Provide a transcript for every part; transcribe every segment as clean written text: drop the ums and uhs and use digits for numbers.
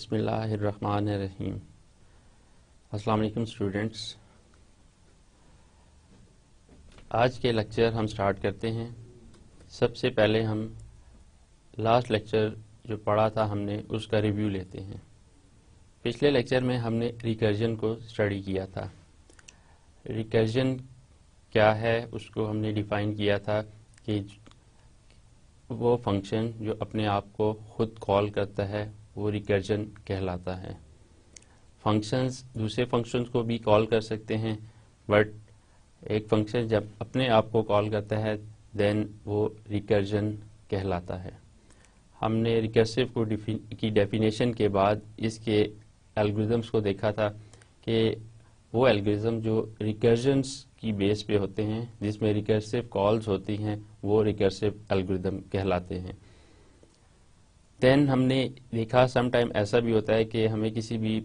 बिस्मिल्लाहिर्रहमानिर्रहीम। अस्सलाम वालेकुम स्टूडेंट्स। आज के लेक्चर हम स्टार्ट करते हैं। सबसे पहले हम लास्ट लेक्चर जो पढ़ा था हमने उसका रिव्यू लेते हैं। पिछले लेक्चर में हमने रिकर्जन को स्टडी किया था। रिकर्जन क्या है उसको हमने डिफ़ाइन किया था कि वो फंक्शन जो अपने आप को खुद कॉल करता है वो रिकर्जन कहलाता है। फंक्शंस दूसरे फंक्शंस को भी कॉल कर सकते हैं, बट एक फंक्शन जब अपने आप को कॉल करता है देन वो रिकर्जन कहलाता है। हमने रिकर्सिव की डेफिनेशन के बाद इसके एल्गोरिथम्स को देखा था कि वो एल्गोरिथम जो रिकर्जन्स की बेस पे होते हैं, जिसमें रिकर्सिव कॉल्स होती हैं, वो रिकर्सिव एल्गोरिथम कहलाते हैं। देन हमने देखा सम टाइम ऐसा भी होता है कि हमें किसी भी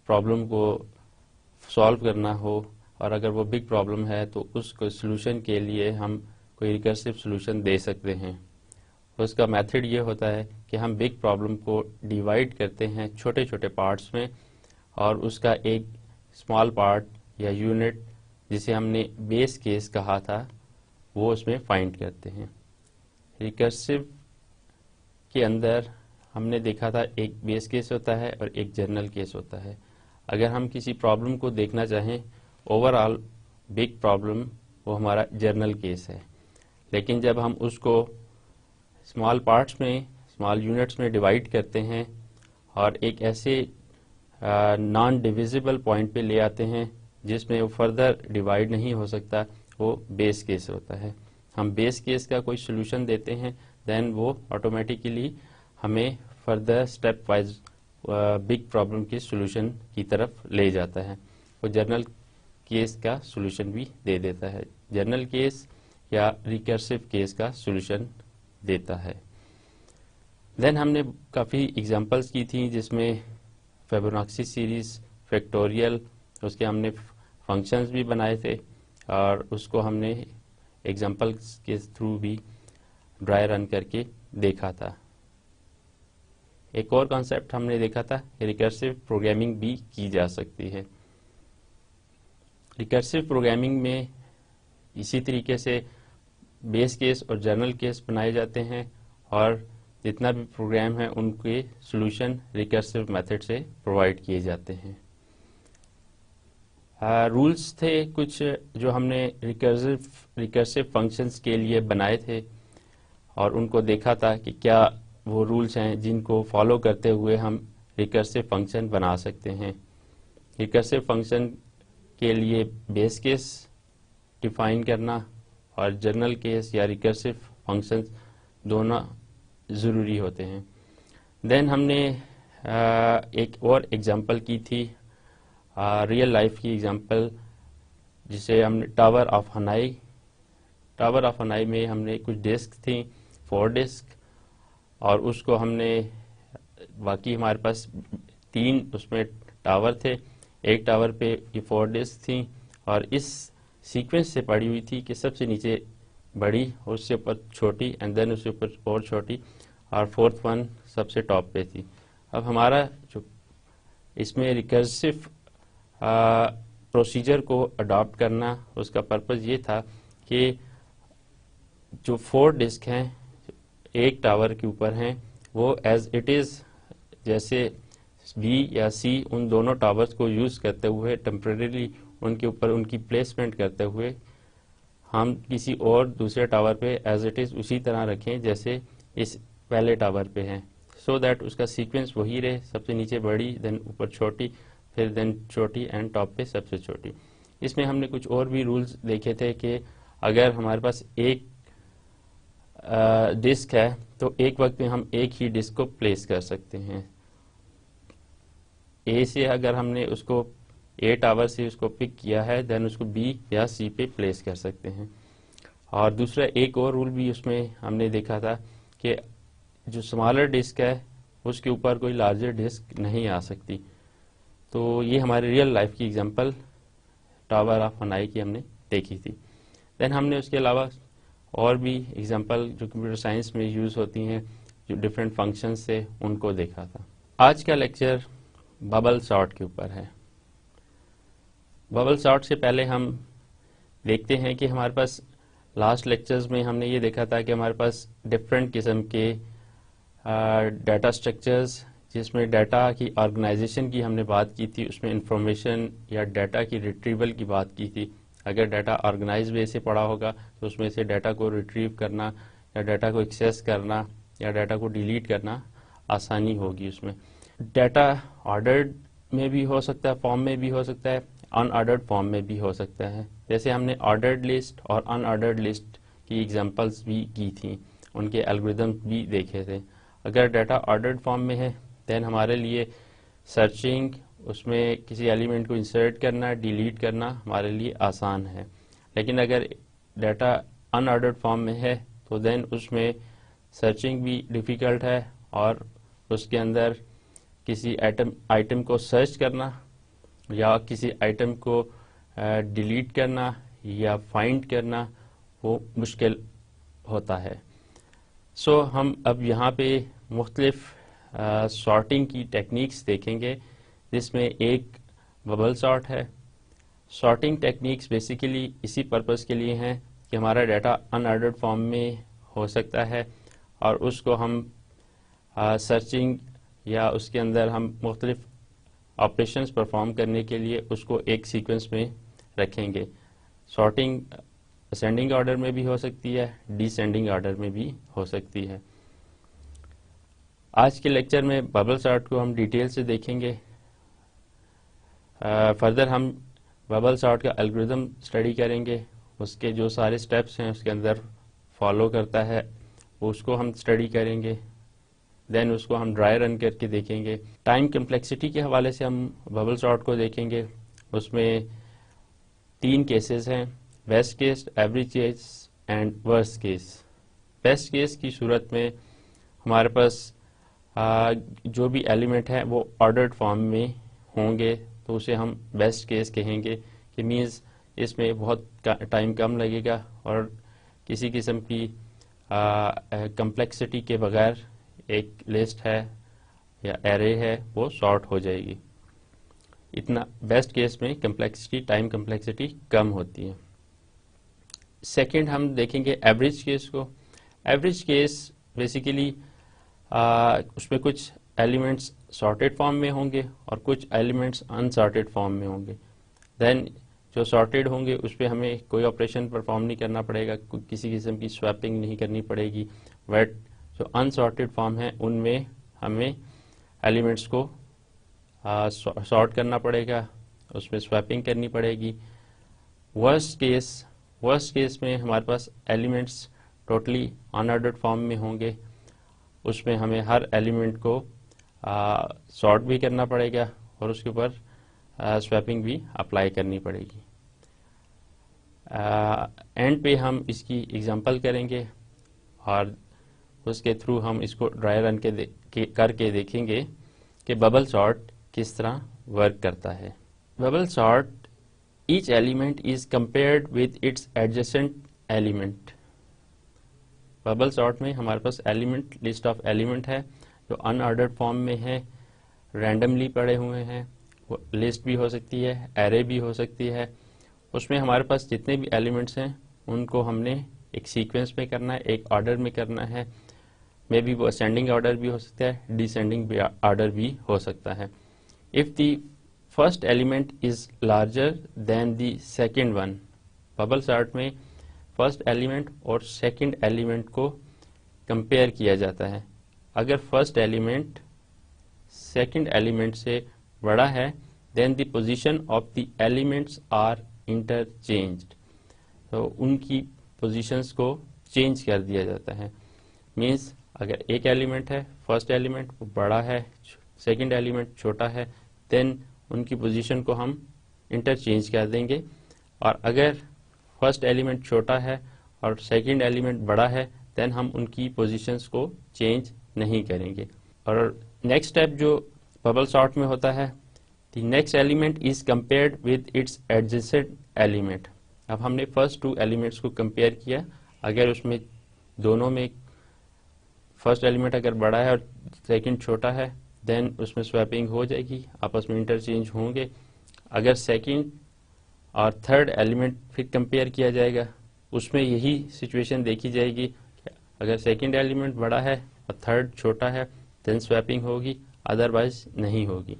प्रॉब्लम को सॉल्व करना हो और अगर वो बिग प्रॉब्लम है तो उसको सॉल्यूशन के लिए हम कोई रिकर्सिव सॉल्यूशन दे सकते हैं। उसका मेथड ये होता है कि हम बिग प्रॉब्लम को डिवाइड करते हैं छोटे छोटे पार्ट्स में और उसका एक स्मॉल पार्ट या यूनिट जिसे हमने बेस केस कहा था वो उसमें फाइंड करते हैं। रिकर्सिव के अंदर हमने देखा था एक बेस केस होता है और एक जनरल केस होता है। अगर हम किसी प्रॉब्लम को देखना चाहें ओवरऑल बिग प्रॉब्लम, वो हमारा जनरल केस है, लेकिन जब हम उसको स्मॉल पार्ट्स में, स्मॉल यूनिट्स में डिवाइड करते हैं और एक ऐसे नॉन डिविजिबल पॉइंट पे ले आते हैं जिसमें वो फर्दर डिवाइड नहीं हो सकता, वो बेस केस होता है। हम बेस केस का कोई सोल्यूशन देते हैं देन वो ऑटोमेटिकली हमें further step wise big problem के सोल्यूशन की तरफ ले जाता है। वो जनरल केस का सोल्यूशन भी दे देता है, जनरल केस या रिकर्सिव केस का सोल्यूशन देता है। देन हमने काफ़ी एग्जांपल्स की थी जिसमें फिबोनाची सीरीज, फैक्टोरियल, उसके हमने फंक्शंस भी बनाए थे और उसको हमने एग्जांपल्स के थ्रू भी ड्राई रन करके देखा था। एक और कॉन्सेप्ट हमने देखा था कि रिकर्सिव प्रोग्रामिंग भी की जा सकती है। रिकर्सिव प्रोग्रामिंग में इसी तरीके से बेस केस और जनरल केस बनाए जाते हैं और जितना भी प्रोग्राम है उनके सॉल्यूशन रिकर्सिव मेथड से प्रोवाइड किए जाते हैं। रूल्स थे कुछ जो हमने रिकर्सिव फंक्शंस के लिए बनाए थे और उनको देखा था कि क्या वो रूल्स हैं जिनको फॉलो करते हुए हम रिकर्सिव फंक्शन बना सकते हैं। रिकर्सिव फंक्शन के लिए बेस केस डिफाइन करना और जनरल केस या रिकर्सिव फंक्शन दोनों ज़रूरी होते हैं। देन हमने एक और एग्जांपल की थी, रियल लाइफ की एग्जांपल, जिसे हमने tower of Hanoi. Tower of Hanoi में हमने कुछ डिस्क थी, 4 डिस्क, और उसको हमने बाकी हमारे पास 3 उसमें टावर थे। एक टावर पे ये 4 डिस्क थी और इस सीक्वेंस से पड़ी हुई थी कि सबसे नीचे बड़ी, उससे ऊपर छोटी एंड देन उससे ऊपर और छोटी, और 4th वन सबसे टॉप पे थी। अब हमारा जो इसमें रिकर्सिव प्रोसीजर को अडॉप्ट करना, उसका पर्पज़ ये था कि जो 4 डिस्क हैं एक टावर के ऊपर हैं वो एज इट इज़, जैसे बी या सी, उन दोनों टावर्स को यूज़ करते हुए टेम्परेरीली उनके ऊपर उनकी प्लेसमेंट करते हुए हम किसी और दूसरे टावर पे एज इट इज़ उसी तरह रखें जैसे इस पहले टावर पे हैं, सो दैट उसका सीक्वेंस वही रहे, सबसे नीचे बड़ी, देन ऊपर छोटी, फिर देन छोटी एंड टॉप पे सबसे छोटी। इसमें हमने कुछ और भी रूल्स देखे थे कि अगर हमारे पास एक डिस्क है तो एक वक्त में हम एक ही डिस्क को प्लेस कर सकते हैं। ए से अगर हमने उसको ए टावर से उसको पिक किया है देन उसको बी या सी पे प्लेस कर सकते हैं। और दूसरा एक और रूल भी उसमें हमने देखा था कि जो स्मॉलर डिस्क है उसके ऊपर कोई लार्जर डिस्क नहीं आ सकती। तो ये हमारे रियल लाइफ की एग्जांपल टावर ऑफ हनाई की हमने देखी थी। देन हमने उसके अलावा और भी एग्जांपल जो कंप्यूटर साइंस में यूज़ होती हैं जो डिफरेंट फंक्शंस से, उनको देखा था। आज का लेक्चर बबल सॉर्ट के ऊपर है। बबल सॉर्ट से पहले हम देखते हैं कि हमारे पास लास्ट लेक्चर्स में हमने ये देखा था कि हमारे पास डिफरेंट किस्म के डाटा स्ट्रक्चर्स, जिसमें डाटा की ऑर्गेनाइजेशन की हमने बात की थी, उसमें इंफॉर्मेशन या डाटा की रिट्रीवल की बात की थी। अगर डाटा ऑर्गेनाइज वे से पड़ा होगा तो उसमें से डाटा को रिट्रीव करना या डाटा को एक्सेस करना या डाटा को डिलीट करना आसानी होगी। उसमें डाटा ऑर्डर्ड में भी हो सकता है, फॉर्म में भी हो सकता है, अनऑर्डर्ड फॉर्म में भी हो सकता है। जैसे हमने ऑर्डर्ड लिस्ट और अनऑर्डर्ड लिस्ट की एग्जांपल्स भी की थी, उनके एल्गोरिदम भी देखे थे। अगर डाटा ऑर्डर्ड फॉर्म में है देन हमारे लिए सर्चिंग, उसमें किसी एलिमेंट को इंसर्ट करना, डिलीट करना हमारे लिए आसान है। लेकिन अगर डाटा अनऑर्डर्ड फॉर्म में है तो देन उसमें सर्चिंग भी डिफ़िकल्ट है और उसके अंदर किसी आइटम को सर्च करना या किसी आइटम को डिलीट करना या फाइंड करना वो मुश्किल होता है। सो हम अब यहाँ पे मुख्तलिफ सॉर्टिंग की टेक्निक्स देखेंगे, जिसमें एक बबल सॉर्ट है। सॉर्टिंग टेक्निक्स बेसिकली इसी पर्पस के लिए हैं कि हमारा डाटा अनऑर्डर्ड फॉर्म में हो सकता है और उसको हम सर्चिंग या उसके अंदर हम मुख्तलिफ ऑपरेशंस परफॉर्म करने के लिए उसको एक सीक्वेंस में रखेंगे। सॉर्टिंग असेंडिंग ऑर्डर में भी हो सकती है, डिसेंडिंग ऑर्डर में भी हो सकती है। आज के लेक्चर में बबल सॉर्ट को हम डिटेल से देखेंगे। फर्दर हम बबल सॉर्ट का एल्गोरिदम स्टडी करेंगे, उसके जो सारे स्टेप्स हैं उसके अंदर फॉलो करता है उसको हम स्टडी करेंगे। देन उसको हम ड्राई रन करके देखेंगे। टाइम कम्प्लेक्सिटी के हवाले से हम बबल सॉर्ट को देखेंगे। उसमें 3 केसेस हैं, best case, average case and worst case. Best case की सूरत में हमारे पास जो भी एलिमेंट है वो ऑर्डर्ड फॉर्म में होंगे तो उसे हम बेस्ट केस कहेंगे कि मीन्स इसमें बहुत टाइम कम लगेगा और किसी किस्म की कम्प्लेक्सिटी के बगैर एक लिस्ट है या एरे है वो सॉर्ट हो जाएगी। इतना बेस्ट केस में कम्प्लेक्सिटी, टाइम कम्प्लेक्सिटी कम होती है। सेकंड हम देखेंगे एवरेज केस को। एवरेज केस बेसिकली उसमें कुछ एलिमेंट्स सॉर्टेड फॉर्म में होंगे और कुछ एलिमेंट्स अनसॉर्टेड फॉर्म में होंगे। देन जो सॉर्टेड होंगे उस पर हमें कोई ऑपरेशन परफॉर्म नहीं करना पड़ेगा, किसी किस्म की स्वैपिंग नहीं करनी पड़ेगी। बट जो अनसॉर्टेड फॉर्म है उनमें हमें एलिमेंट्स को सॉर्ट करना पड़ेगा, उसमें स्वैपिंग करनी पड़ेगी। वर्स्ट केस में हमारे पास एलिमेंट्स टोटली अनऑर्डर्ड फॉर्म में होंगे, उसमें हमें हर एलिमेंट को सॉर्ट भी करना पड़ेगा और उसके ऊपर स्वैपिंग भी अप्लाई करनी पड़ेगी। एंड पे हम इसकी एग्जांपल करेंगे और उसके थ्रू हम इसको ड्राई रन करके देखेंगे कि बबल सॉर्ट किस तरह वर्क करता है। Bubble sort, each element is compared with its adjacent element. Bubble sort में हमारे पास एलिमेंट, लिस्ट ऑफ एलिमेंट है जो अनऑर्डर्ड फॉर्म में है, रैंडमली पड़े हुए हैं। वो लिस्ट भी हो सकती है, एरे भी हो सकती है। उसमें हमारे पास जितने भी एलिमेंट्स हैं उनको हमने एक सीक्वेंस में करना है, एक ऑर्डर में करना है। मे बी वो असेंडिंग ऑर्डर भी हो सकता है, डिसेंडिंग ऑर्डर भी हो सकता है। If the first element is larger than the second one, bubble sort में फर्स्ट एलिमेंट और सेकेंड एलिमेंट को कंपेयर किया जाता है। अगर फर्स्ट एलिमेंट सेकेंड एलिमेंट से बड़ा है then the position of the elements are interchanged, तो उनकी पोजीशंस को चेंज कर दिया जाता है। मीन्स अगर एक एलिमेंट है, फर्स्ट एलिमेंट वो बड़ा है, सेकंड एलिमेंट छोटा है, देन उनकी पोजीशन को हम इंटरचेंज कर देंगे। और अगर फर्स्ट एलिमेंट छोटा है और सेकंड एलिमेंट बड़ा है देन हम उनकी पोजीशंस को चेंज नहीं करेंगे। और नेक्स्ट स्टेप जो बबल सॉर्ट में होता है, the next element is compared with its adjacent element. अब हमने फर्स्ट 2 एलिमेंट्स को कंपेयर किया, अगर उसमें दोनों में फर्स्ट एलिमेंट अगर बड़ा है और सेकंड छोटा है देन उसमें स्वैपिंग हो जाएगी, आपस में इंटरचेंज होंगे। अगर सेकंड और थर्ड एलिमेंट फिर कंपेयर किया जाएगा, उसमें यही सिचुएशन देखी जाएगी। अगर सेकंड एलिमेंट बड़ा है और थर्ड छोटा है देन स्वैपिंग होगी, अदरवाइज नहीं होगी।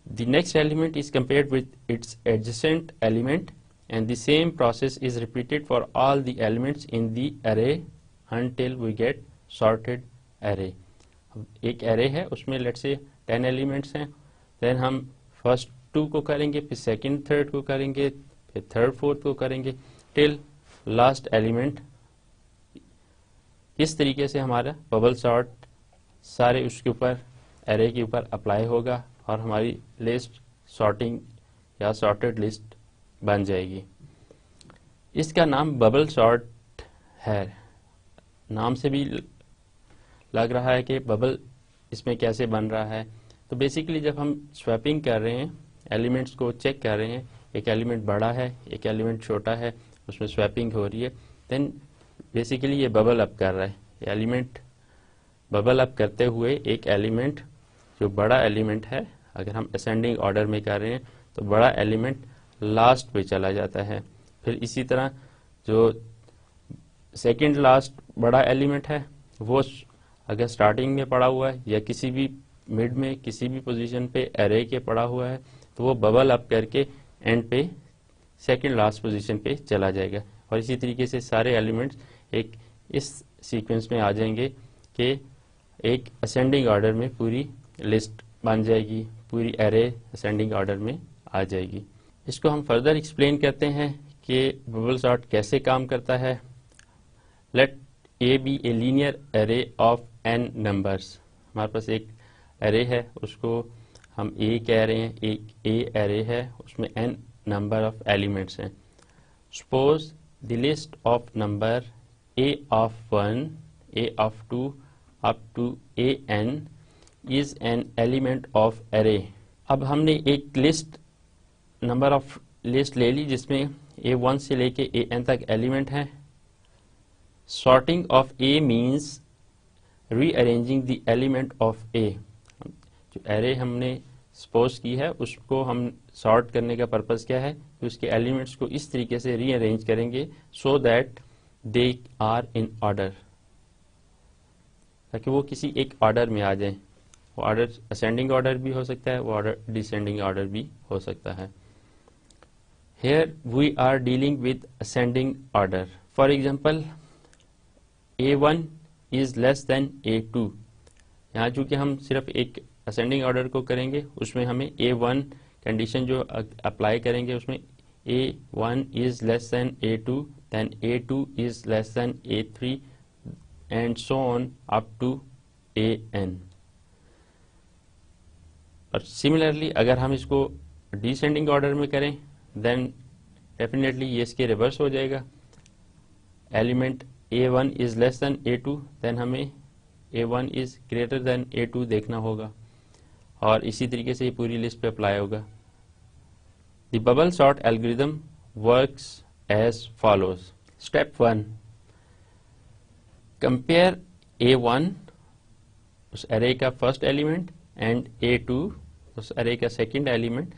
The next element is compared with its adjacent element and the same process is repeated for all the elements in the array until we get sorted array. एक array है, उसमें let's say 10 elements हैं, then हम first 2 को करेंगे, फिर second third को करेंगे, फिर third fourth को करेंगे till last element। इस तरीके से हमारा बबल सॉर्ट सारे उसके ऊपर array के ऊपर अप्लाई होगा और हमारी लिस्ट सॉर्टिंग या सॉर्टेड लिस्ट बन जाएगी। इसका नाम बबल सॉर्ट है, नाम से भी लग रहा है कि बबल इसमें कैसे बन रहा है। तो बेसिकली जब हम स्वैपिंग कर रहे हैं, एलिमेंट्स को चेक कर रहे हैं, एक एलिमेंट बड़ा है एक एलिमेंट छोटा है, उसमें स्वैपिंग हो रही है, देन बेसिकली ये बबल अप कर रहा है। एलिमेंट बबल अप करते हुए एक एलिमेंट जो बड़ा एलिमेंट है, अगर हम असेंडिंग ऑर्डर में कर रहे हैं तो बड़ा एलिमेंट लास्ट पे चला जाता है। फिर इसी तरह जो सेकंड लास्ट बड़ा एलिमेंट है वो अगर स्टार्टिंग में पड़ा हुआ है या किसी भी मिड में किसी भी पोजीशन पे एरे के पड़ा हुआ है तो वो बबल अप करके एंड पे सेकंड लास्ट पोजीशन पे चला जाएगा। और इसी तरीके से सारे एलिमेंट्स एक इस सीक्वेंस में आ जाएंगे कि एक असेंडिंग ऑर्डर में पूरी लिस्ट बन जाएगी, पूरी एरे असेंडिंग ऑर्डर में आ जाएगी। इसको हम फर्दर एक्सप्लेन करते हैं कि बबल सॉर्ट कैसे काम करता है। Let A be a linear array of n numbers. हमारे पास एक एरे है, उसको हम ए कह रहे हैं, एक ए एरे है, उसमें एन नंबर ऑफ एलिमेंट्स हैं। Suppose the list of number A of 1, A of 2 up to A n is an element of array. अब हमने एक लिस्ट नंबर ऑफ लिस्ट ले ली जिसमें A1 से लेके AN तक एलिमेंट हैं। Sorting of A means rearranging the element of A। जो एरे हमने सपोज की है उसको हम सॉर्ट करने का पर्पस क्या है कि उसके एलिमेंट्स को इस तरीके से रीअरेंज करेंगे so that they are in order, ताकि वो किसी एक ऑर्डर में आ जाएं। वो ऑर्डर असेंडिंग ऑर्डर भी हो सकता है, वो ऑर्डर डिसेंडिंग ऑर्डर भी हो सकता है। Here we are dealing with ascending order. For example, A1 is less than A2. यहाँ चूंकि हम सिर्फ एक असेंडिंग ऑर्डर को करेंगे, उसमें हमें A1 कंडीशन जो अप्लाई करेंगे उसमें A1 is less than A2, then A2 is less than A3 and so on up to AN. और सिमिलरली अगर हम इसको डिसेंडिंग ऑर्डर में करें देन डेफिनेटली ये इसके रिवर्स हो जाएगा। Element A1 is less than A2, then हमें A1 is greater then A2 देखना होगा और इसी तरीके से ये पूरी लिस्ट पे अप्लाई होगा। The bubble sort algorithm works as follows. Step 1, compare A1 उस एरे का फर्स्ट एलिमेंट एंड A2 उस एरे का second element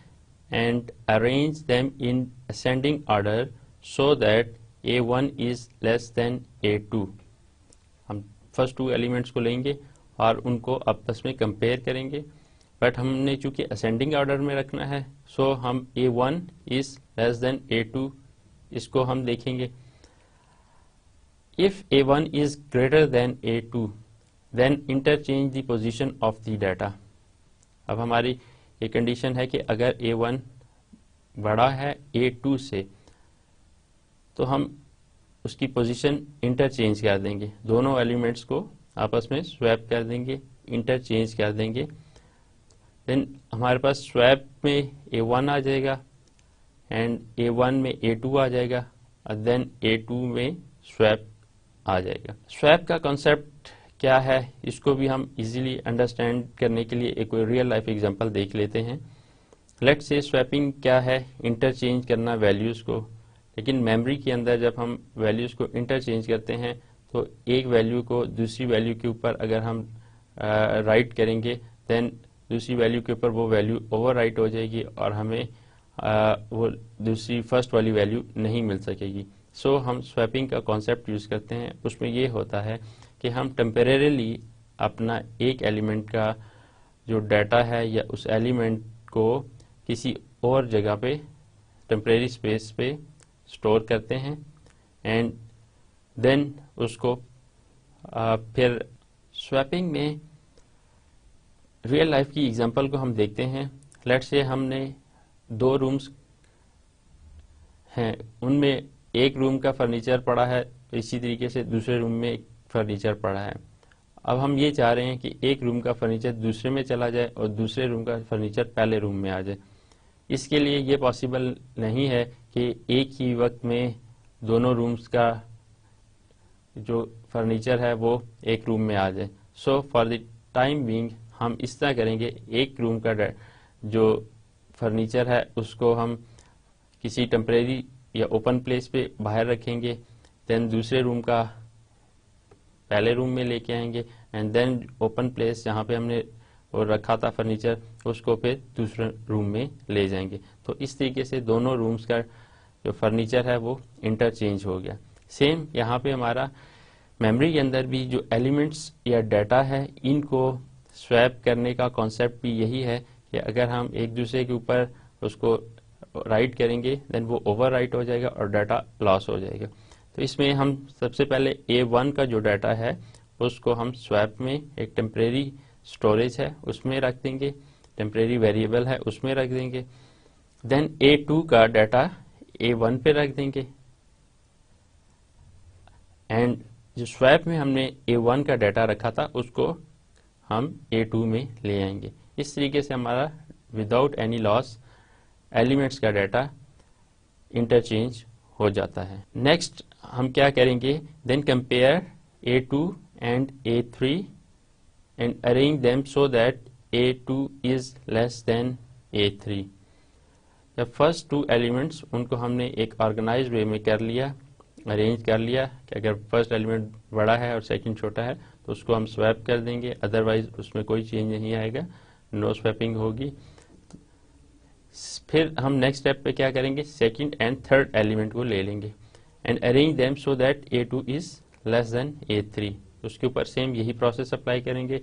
and arrange them in ascending order so that A1 is less than A2। हम first 2 elements को लेंगे और उनको आपस में कंपेयर करेंगे, बट हमने चूंकि असेंडिंग ऑर्डर में रखना है सो हम A1 is less than A2 इसको हम देखेंगे। If A1 is greater than A2 then interchange the position of the data। अब हमारी ये कंडीशन है कि अगर A1 बड़ा है A2 से तो हम उसकी पोजीशन इंटरचेंज कर देंगे, दोनों एलिमेंट्स को आपस में स्वैप कर देंगे, इंटरचेंज कर देंगे। देन हमारे पास स्वैप में A1 आ जाएगा एंड A1 में A2 आ जाएगा और देन A2 में स्वैप आ जाएगा। स्वैप का कॉन्सेप्ट क्या है इसको भी हम इजीली अंडरस्टैंड करने के लिए एक रियल लाइफ एग्जांपल देख लेते हैं। लेट्स से स्वैपिंग क्या है, इंटरचेंज करना वैल्यूज को, लेकिन मेमोरी के अंदर जब हम वैल्यूज को इंटरचेंज करते हैं तो एक वैल्यू को दूसरी वैल्यू के ऊपर अगर हम राइट करेंगे देन दूसरी वैल्यू के ऊपर वो वैल्यू ओवरराइट हो जाएगी और हमें वो दूसरी फर्स्ट वाली वैल्यू नहीं मिल सकेगी। सो हम स्वैपिंग का कॉन्सेप्ट यूज़ करते हैं। उसमें ये होता है कि हम टेम्परेरीली अपना एक एलिमेंट का जो डाटा है या उस एलिमेंट को किसी और जगह पे टेम्परेरी स्पेस पे स्टोर करते हैं एंड देन उसको फिर स्वैपिंग में रियल लाइफ की एग्जांपल को हम देखते हैं। लेट्स से हमने 2 रूम्स हैं, उनमें एक रूम का फर्नीचर पड़ा है, इसी तरीके से दूसरे रूम में फर्नीचर पड़ा है। अब हम ये चाह रहे हैं कि एक रूम का फर्नीचर दूसरे में चला जाए और दूसरे रूम का फर्नीचर पहले रूम में आ जाए। इसके लिए ये पॉसिबल नहीं है कि एक ही वक्त में दोनों रूम्स का जो फर्नीचर है वो एक रूम में आ जाए। So for the time being हम इस तरह करेंगे, एक रूम का जो फर्नीचर है उसको हम किसी टेम्परेरी या ओपन प्लेस पे बाहर रखेंगे, देन दूसरे रूम का पहले रूम में लेके आएंगे एंड देन ओपन प्लेस जहाँ पे हमने वो रखा था फर्नीचर उसको फिर दूसरे रूम में ले जाएंगे। तो इस तरीके से दोनों रूम्स का जो फर्नीचर है वो इंटरचेंज हो गया। सेम यहाँ पे हमारा मेमोरी के अंदर भी जो एलिमेंट्स या डाटा है इनको स्वैप करने का कॉन्सेप्ट भी यही है कि अगर हम एक दूसरे के ऊपर उसको राइट करेंगे देन वो ओवर राइट हो जाएगा और डाटा लॉस हो जाएगा। तो इसमें हम सबसे पहले A1 का जो डाटा है उसको हम स्वैप में एक टेम्परेरी स्टोरेज है उसमें रख देंगे, टेम्परेरी वेरिएबल है उसमें रख देंगे। देन A2 का डाटा A1 पे रख देंगे एंड जो स्वैप में हमने A1 का डाटा रखा था उसको हम A2 में ले आएंगे। इस तरीके से हमारा विदाउट एनी लॉस एलिमेंट्स का डाटा इंटरचेंज हो जाता है। नेक्स्ट हम क्या करेंगे, then compare A2 and A3 and arrange them so that A2 is less than A3। जब फर्स्ट 2 एलिमेंट्स उनको हमने एक ऑर्गेनाइज्ड वे में कर लिया, अरेंज कर लिया कि अगर फर्स्ट एलिमेंट बड़ा है और सेकंड छोटा है तो उसको हम स्वैप कर देंगे, अदरवाइज उसमें कोई चेंज नहीं आएगा, नो स्वैपिंग होगी। फिर हम नेक्स्ट स्टेप पे क्या करेंगे, सेकंड एंड थर्ड एलिमेंट को ले लेंगे and arrange them so that A2 is less than A3। उसके ऊपर सेम यही प्रोसेस अप्लाई करेंगे।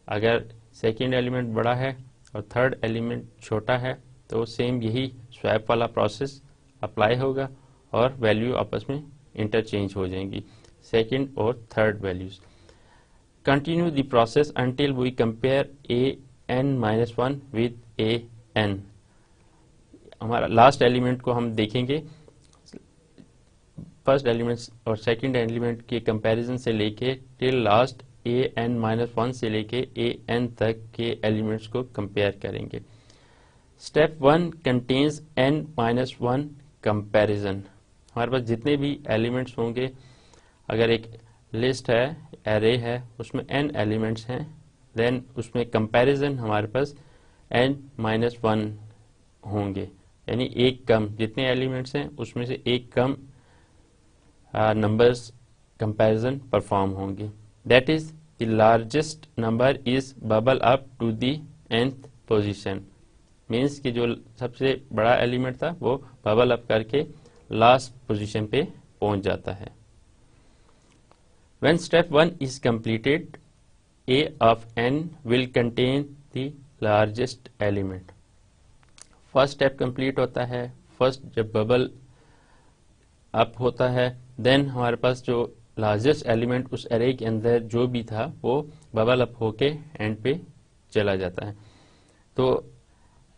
अगर सेकंड एलिमेंट बड़ा है और थर्ड एलिमेंट छोटा है तो सेम यही स्वैप वाला प्रोसेस अप्लाई होगा और वैल्यू आपस में इंटरचेंज हो जाएंगी, सेकंड और third values. Continue the process until we compare AN-1 with AN। हमारा लास्ट एलिमेंट को हम देखेंगे, फर्स्ट एलिमेंट और सेकंड एलिमेंट के कंपैरिजन से लेके टिल लास्ट AN-1 से लेके AN तक के एलिमेंट्स को कंपेयर करेंगे। Step 1 contains N-1 comparison. हमारे पास जितने भी एलिमेंट्स होंगे, अगर एक लिस्ट है, एरे है, उसमें n एलिमेंट्स हैं, देन उसमें कंपैरिजन हमारे पास N-1 होंगे, यानी एक कम, जितने एलिमेंट्स हैं उसमें से एक कम नंबर्स कंपैरिजन परफॉर्म होंगे। That is the largest number is bubble up to the nth position. Means कि जो सबसे बड़ा एलिमेंट था वो बबल अप करके लास्ट पोजीशन पे पहुंच जाता है। When step 1 is completed, A of n will contain the largest element। First step complete होता है, फर्स्ट जब बबल अप होता है देन हमारे पास जो लार्जेस्ट एलिमेंट उस एरे के अंदर जो भी था वो बबल अप होके एंड पे चला जाता है। तो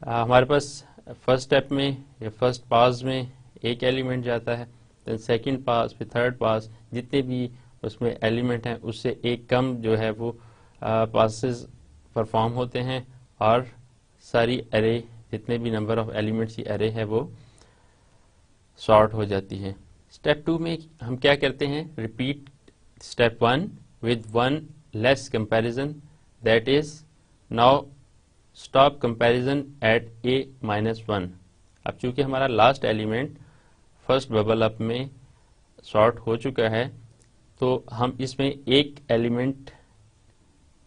हमारे पास फर्स्ट स्टेप में या फर्स्ट पास में एक एलिमेंट जाता है, देन सेकंड पास, फिर थर्ड पास, जितने भी उसमें एलिमेंट हैं उससे एक कम जो है वो पासेस परफॉर्म होते हैं और सारी एरे, जितने भी नंबर ऑफ एलिमेंट्स की एरे है वो सॉर्ट हो जाती है। स्टेप 2 में हम क्या करते हैं, repeat step 1 with 1 less comparison, that is now stop comparison at A-1। अब चूंकि हमारा last element first bubble up में सॉर्ट हो चुका है तो हम इसमें एक एलिमेंट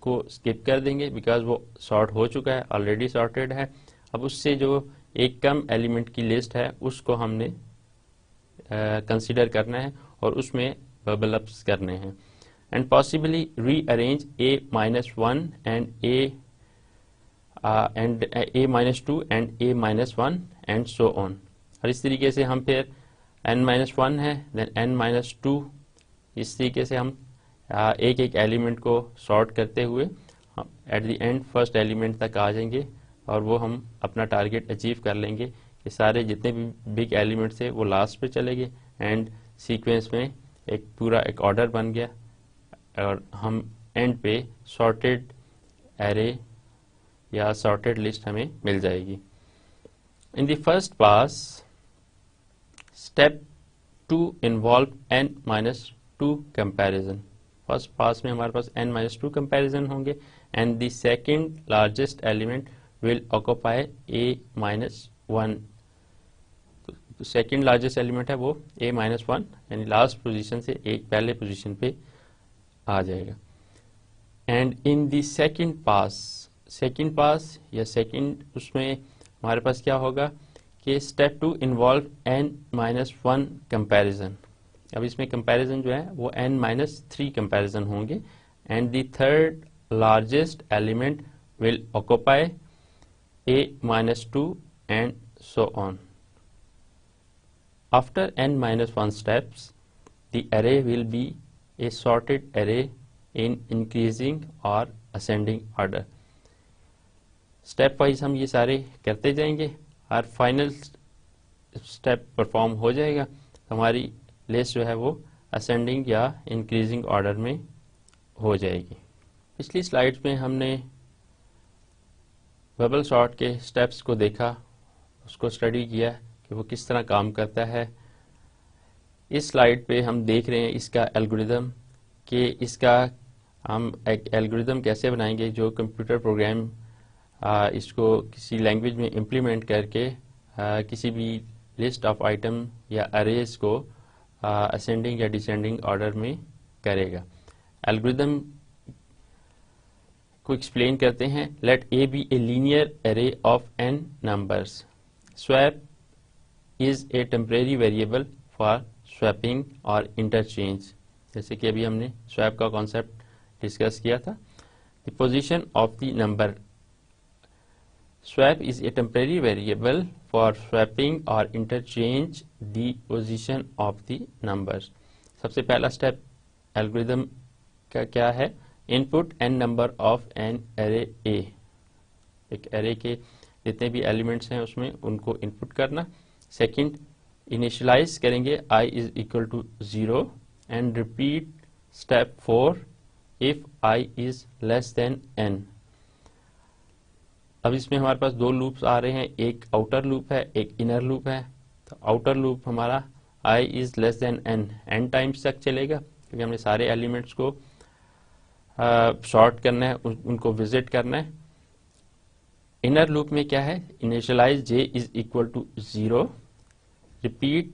को स्किप कर देंगे बिकॉज वो सॉर्ट हो चुका है, ऑलरेडी सॉर्टेड है। अब उससे जो एक कम एलिमेंट की लिस्ट है उसको हमने कंसीडर करना है और उसमें बबल अप्स करने हैं and possibly rearrange a-1 and a-2 and a-1 and so on. और इस तरीके से हम फिर n-1 है देन n-2, इस तरीके से हम एक एक एलिमेंट को सॉर्ट करते हुए at the end first element तक आ जाएंगे और वो हम अपना टारगेट अचीव कर लेंगे कि सारे जितने भी बिग एलिमेंट्स थे वो लास्ट पे चले गए एंड सीक्वेंस में एक पूरा एक ऑर्डर बन गया और हम एंड पे सॉर्टेड एरे या सॉर्टेड लिस्ट हमें मिल जाएगी। In the first pass step 2 involve n-2 comparison. First pass में हमारे पास n-2 कंपैरिजन होंगे and the second largest element will occupy a-1। Second largest element है वो a-1 यानी लास्ट पोजीशन से एक पहले पोजीशन पे आ जाएगा। एंड इन द सेकंड पास या सेकंड उसमें हमारे पास क्या होगा कि स्टेप 2 इन्वॉल्व n-1 कंपैरिजन। अब इसमें कंपैरिजन जो है वो n-3 कंपैरिजन होंगे and the third largest element will occupy a-2 and so on. After n-1 steps, the array will be a sorted array in increasing or ascending order. Step wise हम ये सारे करते जाएंगे और फाइनल स्टेप परफॉर्म हो जाएगा, हमारी list जो है वो असेंडिंग या इंक्रीजिंग ऑर्डर में हो जाएगी। पिछली स्लाइड्स में हमने बबल सॉर्ट के स्टेप्स को देखा, उसको स्टडी किया कि वो किस तरह काम करता है। इस स्लाइड पे हम देख रहे हैं इसका एल्गोरिदम कि इसका हम एक एल्गोरिदम कैसे बनाएंगे जो कंप्यूटर प्रोग्राम इसको किसी लैंग्वेज में इम्प्लीमेंट करके किसी भी लिस्ट ऑफ आइटम या अरेज को असेंडिंग या डिसेंडिंग ऑर्डर में करेगा। एल्गोरिदम को एक्सप्लेन करते हैं। Let A be a linear array of n numbers. Swap is a temporary variable for swapping और इंटरचेंज। जैसे कि अभी हमने स्वैप का कॉन्सेप्ट डिस्कस किया था। The position of the number. Swap is a temporary variable for swapping और interchange the position of the numbers. सबसे पहला स्टेप एल्गोरिदम का क्या है? Input n number of an array A. एक एरे के जितने भी एलिमेंट्स हैं उसमें उनको इनपुट करना। सेकंड, इनिशियलाइज करेंगे i is equal to 0 and repeat step 4 if i is less than n। अब इसमें हमारे पास दो लूप्स आ रहे हैं, एक आउटर लूप है, एक इनर लूप है। तो आउटर लूप हमारा i is less than n times तक चलेगा क्योंकि हमने सारे एलिमेंट्स को सॉर्ट करना है, उनको विजिट करना है। इनर लूप में क्या है? Initialize j is equal to 0, repeat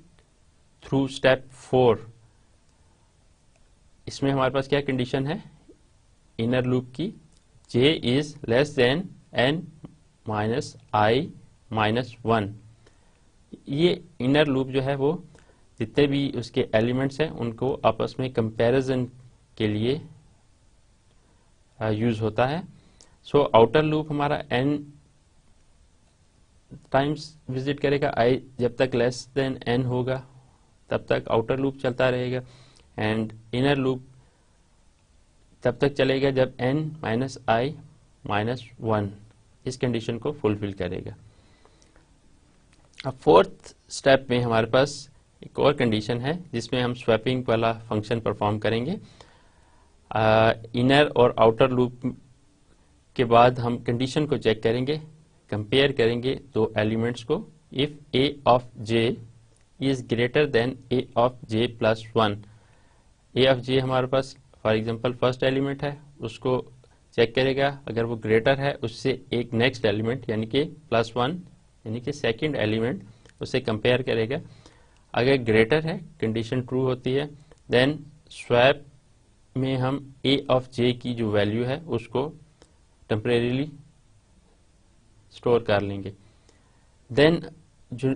through step 4। इसमें हमारे पास क्या कंडीशन है इनर लूप की? j is less than n minus i minus 1। ये इनर लूप जो है वो जितने भी उसके एलिमेंट्स हैं उनको आपस में कंपैरिजन के लिए यूज होता है। सो आउटर लूप हमारा n टाइम्स विजिट करेगा, i जब तक लेस देन n होगा तब तक आउटर लूप चलता रहेगा एंड इनर लूप तब तक चलेगा जब n माइनस i माइनस 1 इस कंडीशन को फुलफिल करेगा। अब फोर्थ स्टेप में हमारे पास एक और कंडीशन है जिसमें हम स्वैपिंग वाला फंक्शन परफॉर्म करेंगे। इनर और आउटर लूप के बाद हम कंडीशन को चेक करेंगे, कंपेयर करेंगे दो एलिमेंट्स को। If a of j is greater then a of j plus 1। a of j हमारे पास फॉर एग्जांपल फर्स्ट एलिमेंट है, उसको चेक करेगा, अगर वो ग्रेटर है उससे एक नेक्स्ट एलिमेंट यानी कि प्लस 1 यानी कि सेकंड एलिमेंट उससे कंपेयर करेगा। अगर ग्रेटर है कंडीशन ट्रू होती है, देन स्वैप में हम a ऑफ j की जो वैल्यू है उसको टेम्परेरीली स्टोर कर लेंगे। देन जो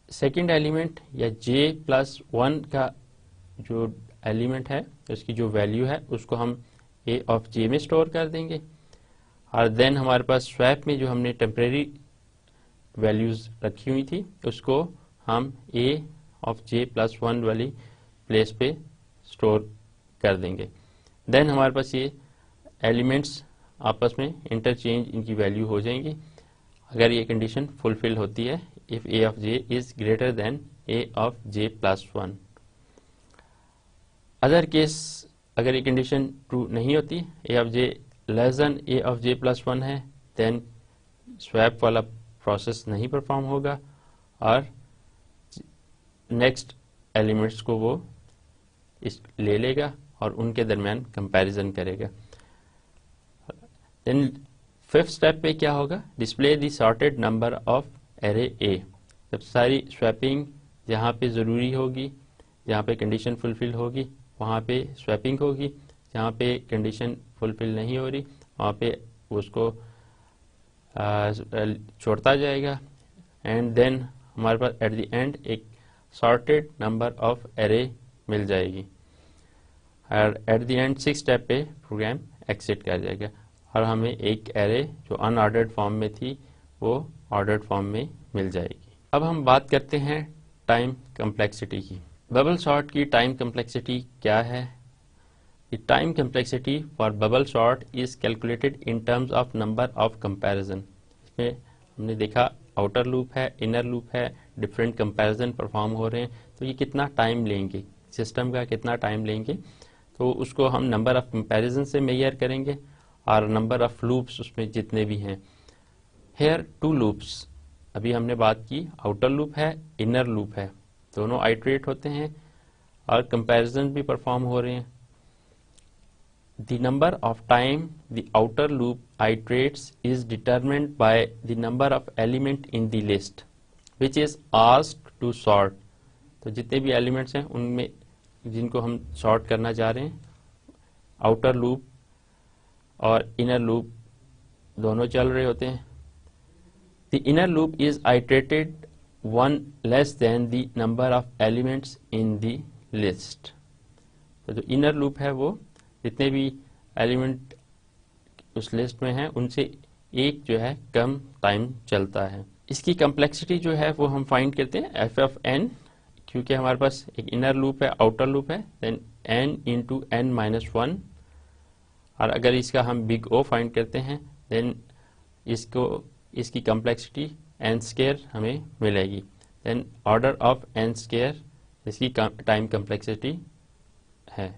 सेकंड एलिमेंट या j प्लस 1 का जो एलिमेंट है उसकी जो वैल्यू है उसको हम a ऑफ j में स्टोर कर देंगे। और देन हमारे पास स्वैप में जो हमने टेम्परेरी वैल्यूज रखी हुई थी उसको हम a ऑफ j प्लस 1 वाली प्लेस पे स्टोर कर देंगे। देन हमारे पास ये एलिमेंट्स आपस में इंटरचेंज इनकी वैल्यू हो जाएंगी अगर ये कंडीशन फुलफिल होती है, if a of j is greater then a of j plus 1। Other case अगर ये कंडीशन ट्रू नहीं होती, a of j less than a of j plus 1 है, देन स्वैप वाला प्रोसेस नहीं परफॉर्म होगा और नेक्स्ट एलिमेंट्स को वो ले लेगा और उनके दरमियान कंपैरिजन करेगा। देन फिफ्थ स्टेप पे क्या होगा, display the sorted number of array A. जब सारी स्वैपिंग जहाँ पे ज़रूरी होगी, जहाँ पे कंडीशन फुलफिल होगी वहाँ पे स्वैपिंग होगी, जहाँ पे कंडीशन फुलफिल नहीं हो रही वहाँ पे उसको छोड़ता जाएगा। एंड देन हमारे पास एट द एंड एक सॉर्टेड नंबर ऑफ एरे मिल जाएगी और एट द एंड 6 स्टेप पे प्रोग्राम एग्जिट कर जाएगा और हमें एक एरे जो अनऑर्डर्ड फॉर्म में थी वो ऑर्डर्ड फॉर्म में मिल जाएगी। अब हम बात करते हैं टाइम कम्प्लेक्सिटी की। बबल सॉर्ट की टाइम कम्प्लेक्सिटी क्या है? The time complexity for bubble sort is calculated in terms of number of comparison। इसमें हमने देखा आउटर लूप है, इनर लूप है, डिफरेंट कंपैरिजन परफॉर्म हो रहे हैं, तो ये कितना टाइम लेंगे, सिस्टम का कितना टाइम लेंगे, तो उसको हम नंबर ऑफ कंपैरिजन से मेजर करेंगे और नंबर ऑफ लूप्स उसमें जितने भी हैं। हेयर 2 लूप्स, अभी हमने बात की आउटर लूप है, इनर लूप है, दोनों आइट्रेट होते हैं और कंपैरिजन भी परफॉर्म हो रहे हैं। The number of time the outer loop iterates is determined by the number of element in the list which is asked to sort। तो जितने भी एलिमेंट्स हैं उनमें जिनको हम सॉर्ट करना चाह रहे हैं, आउटर लूप और इनर लूप दोनों चल रहे होते हैं। The inner loop is iterated one less than the number of elements in the list। तो जो इनर लूप है वो जितने भी एलिमेंट उस लिस्ट में हैं उनसे एक जो है कम टाइम चलता है। इसकी कम्प्लेक्सिटी जो है वो हम फाइंड करते हैं एफ ऑफ एन, क्योंकि हमारे पास एक इनर लूप है, आउटर लूप है, then n into n minus 1। और अगर इसका हम बिग ओ फाइंड करते हैं देन इसकी कम्प्लेक्सिटी एन स्क्वायर हमें मिलेगी। Then order of n square इसकी टाइम कम्प्लेक्सिटी है।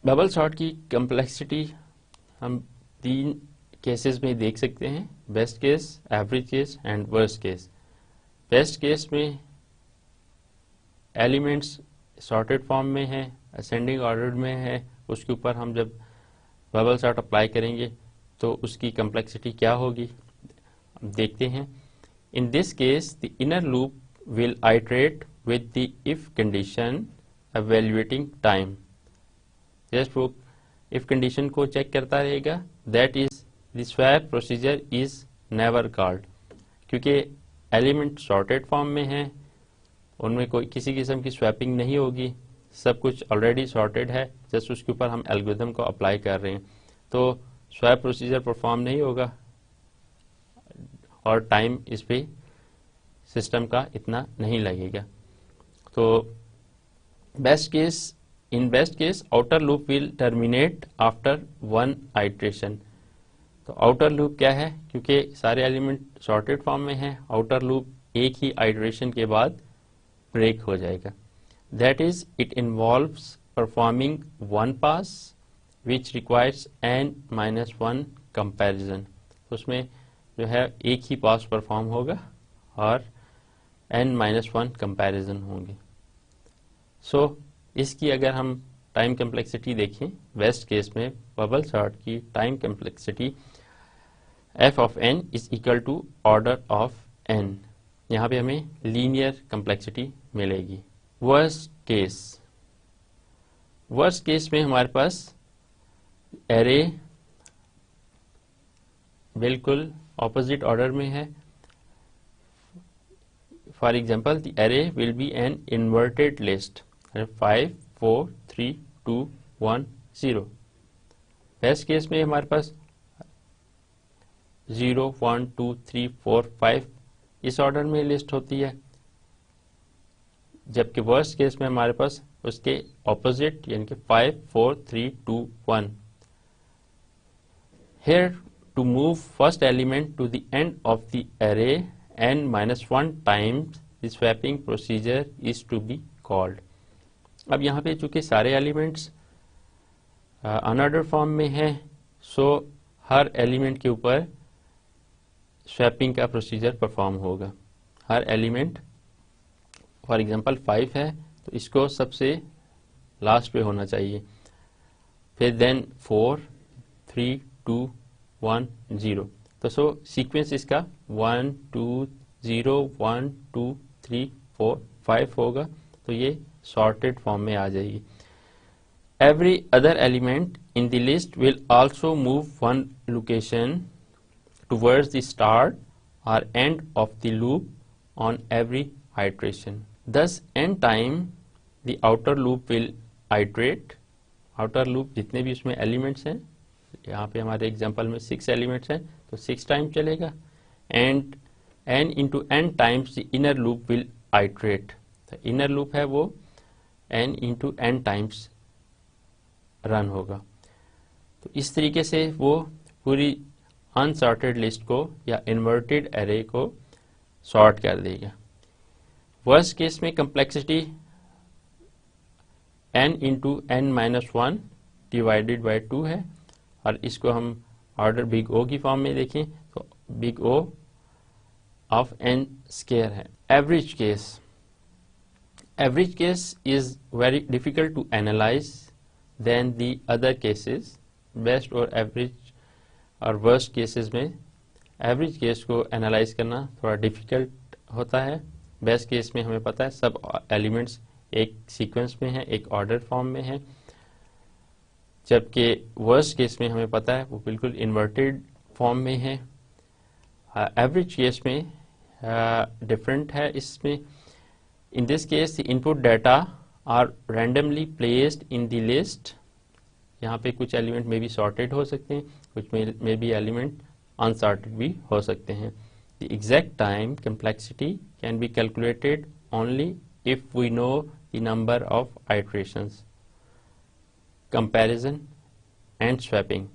बबल सॉर्ट की कम्प्लेक्सिटी हम 3 केसेस में देख सकते हैं, best case, average case and worst case. Best case में एलिमेंट्स सॉर्टेड फॉर्म में है, असेंडिंग ऑर्डर में है, उसके ऊपर हम जब बबल सॉर्ट अप्लाई करेंगे तो उसकी कम्प्लेक्सिटी क्या होगी देखते हैं। इन this case the inner loop will iterate with the if condition evaluating time. Just वो इफ कंडीशन को चेक करता रहेगा, that is the swap procedure is never called. क्योंकि एलिमेंट सॉर्टेड फॉर्म में है उनमें कोई किसी किस्म की स्वैपिंग नहीं होगी, सब कुछ ऑलरेडी सॉर्टेड है, जस्ट उसके ऊपर हम एल्गोरिथम को अप्लाई कर रहे हैं, तो स्वैप प्रोसीजर परफॉर्म नहीं होगा और टाइम इस पे सिस्टम का इतना नहीं लगेगा। तो in best case outer loop will terminate after 1 iteration। तो आउटर लूप क्या है, क्योंकि सारे एलिमेंट सॉर्टेड फॉर्म में हैं, आउटर लूप एक ही आइटरेशन के बाद ब्रेक हो जाएगा। That is it involves performing 1 pass which requires n-1 comparison. उसमें जो है एक ही पास परफॉर्म होगा और n-1 कंपैरिजन होंगे। सो इसकी अगर हम टाइम कम्प्लेक्सिटी देखें, वेस्ट केस में बबल सॉर्ट की time complexity f of n is equal to order of n. यहाँ पे हमें लीनियर कम्प्लेक्सिटी मिलेगी। वर्स्ट केस में हमारे पास एरे बिल्कुल ऑपोजिट ऑर्डर में है। For example the array will be an inverted list 5 4 3 2 1 0। Best case में हमारे पास 0 1 2 3 4 5 इस ऑर्डर में लिस्ट होती है, जबकि वर्स्ट केस में हमारे पास उसके ऑपोजिट यानी कि 5 4 3 2 1। Here to move first element to the end of the array n-1 times the swapping procedure is to be called। अब यहाँ पे चूंकि सारे एलिमेंट्स अनऑर्डर फॉर्म में हैं, सो हर एलिमेंट के ऊपर स्वैपिंग का प्रोसीजर परफॉर्म होगा। हर एलिमेंट फॉर एग्जांपल 5 है तो इसको सबसे लास्ट पे होना चाहिए, फिर देन 4 3 2 1 0। तो सो सीक्वेंस इसका 1 2 0 1 2 3 4 5 होगा, तो ये सॉर्टेड फॉर्म में आ जाएगी। Every other element in the list will also move one location towards the start or end of the loop on every iteration. Thus, n time the outer loop will iterate. Outer loop जितने भी उसमें elements हैं, यहाँ पे हमारे example में 6 elements हैं, तो 6 टाइम चलेगा, and n into n times the inner loop will iterate. तो inner loop है वो n into n times run होगा। तो इस तरीके से वो पूरी अनसॉर्टेड लिस्ट को या इन्वर्टेड एरे को सॉर्ट कर देगा। वर्स्ट केस में complexity n into n-1 divided by 2 है, और इसको हम ऑर्डर बिग O की फॉर्म में देखें तो big O of n square है। Average case is very difficult to analyse than the other cases. Best और एवरेज और वर्स्ट केसेस में एवरेज केस को एनालाइज करना थोड़ा डिफिकल्ट होता है। बेस्ट केस में हमें पता है सब एलिमेंट्स एक सीक्वेंस में है, एक ऑर्डर फॉर्म में है, जबकि वर्स्ट केस में हमें पता है वो बिल्कुल इन्वर्टेड फॉर्म में है। एवरेज केस में डिफरेंट है इसमें। In this case the input data are randomly placed in the list. यहाँ पे कुछ एलिमेंट में भी सॉर्टेड हो सकते हैं, कुछ में भी एलिमेंट अनसॉर्टेड भी हो सकते हैं। The exact time complexity can be calculated only if we know the number of iterations, comparison and swapping.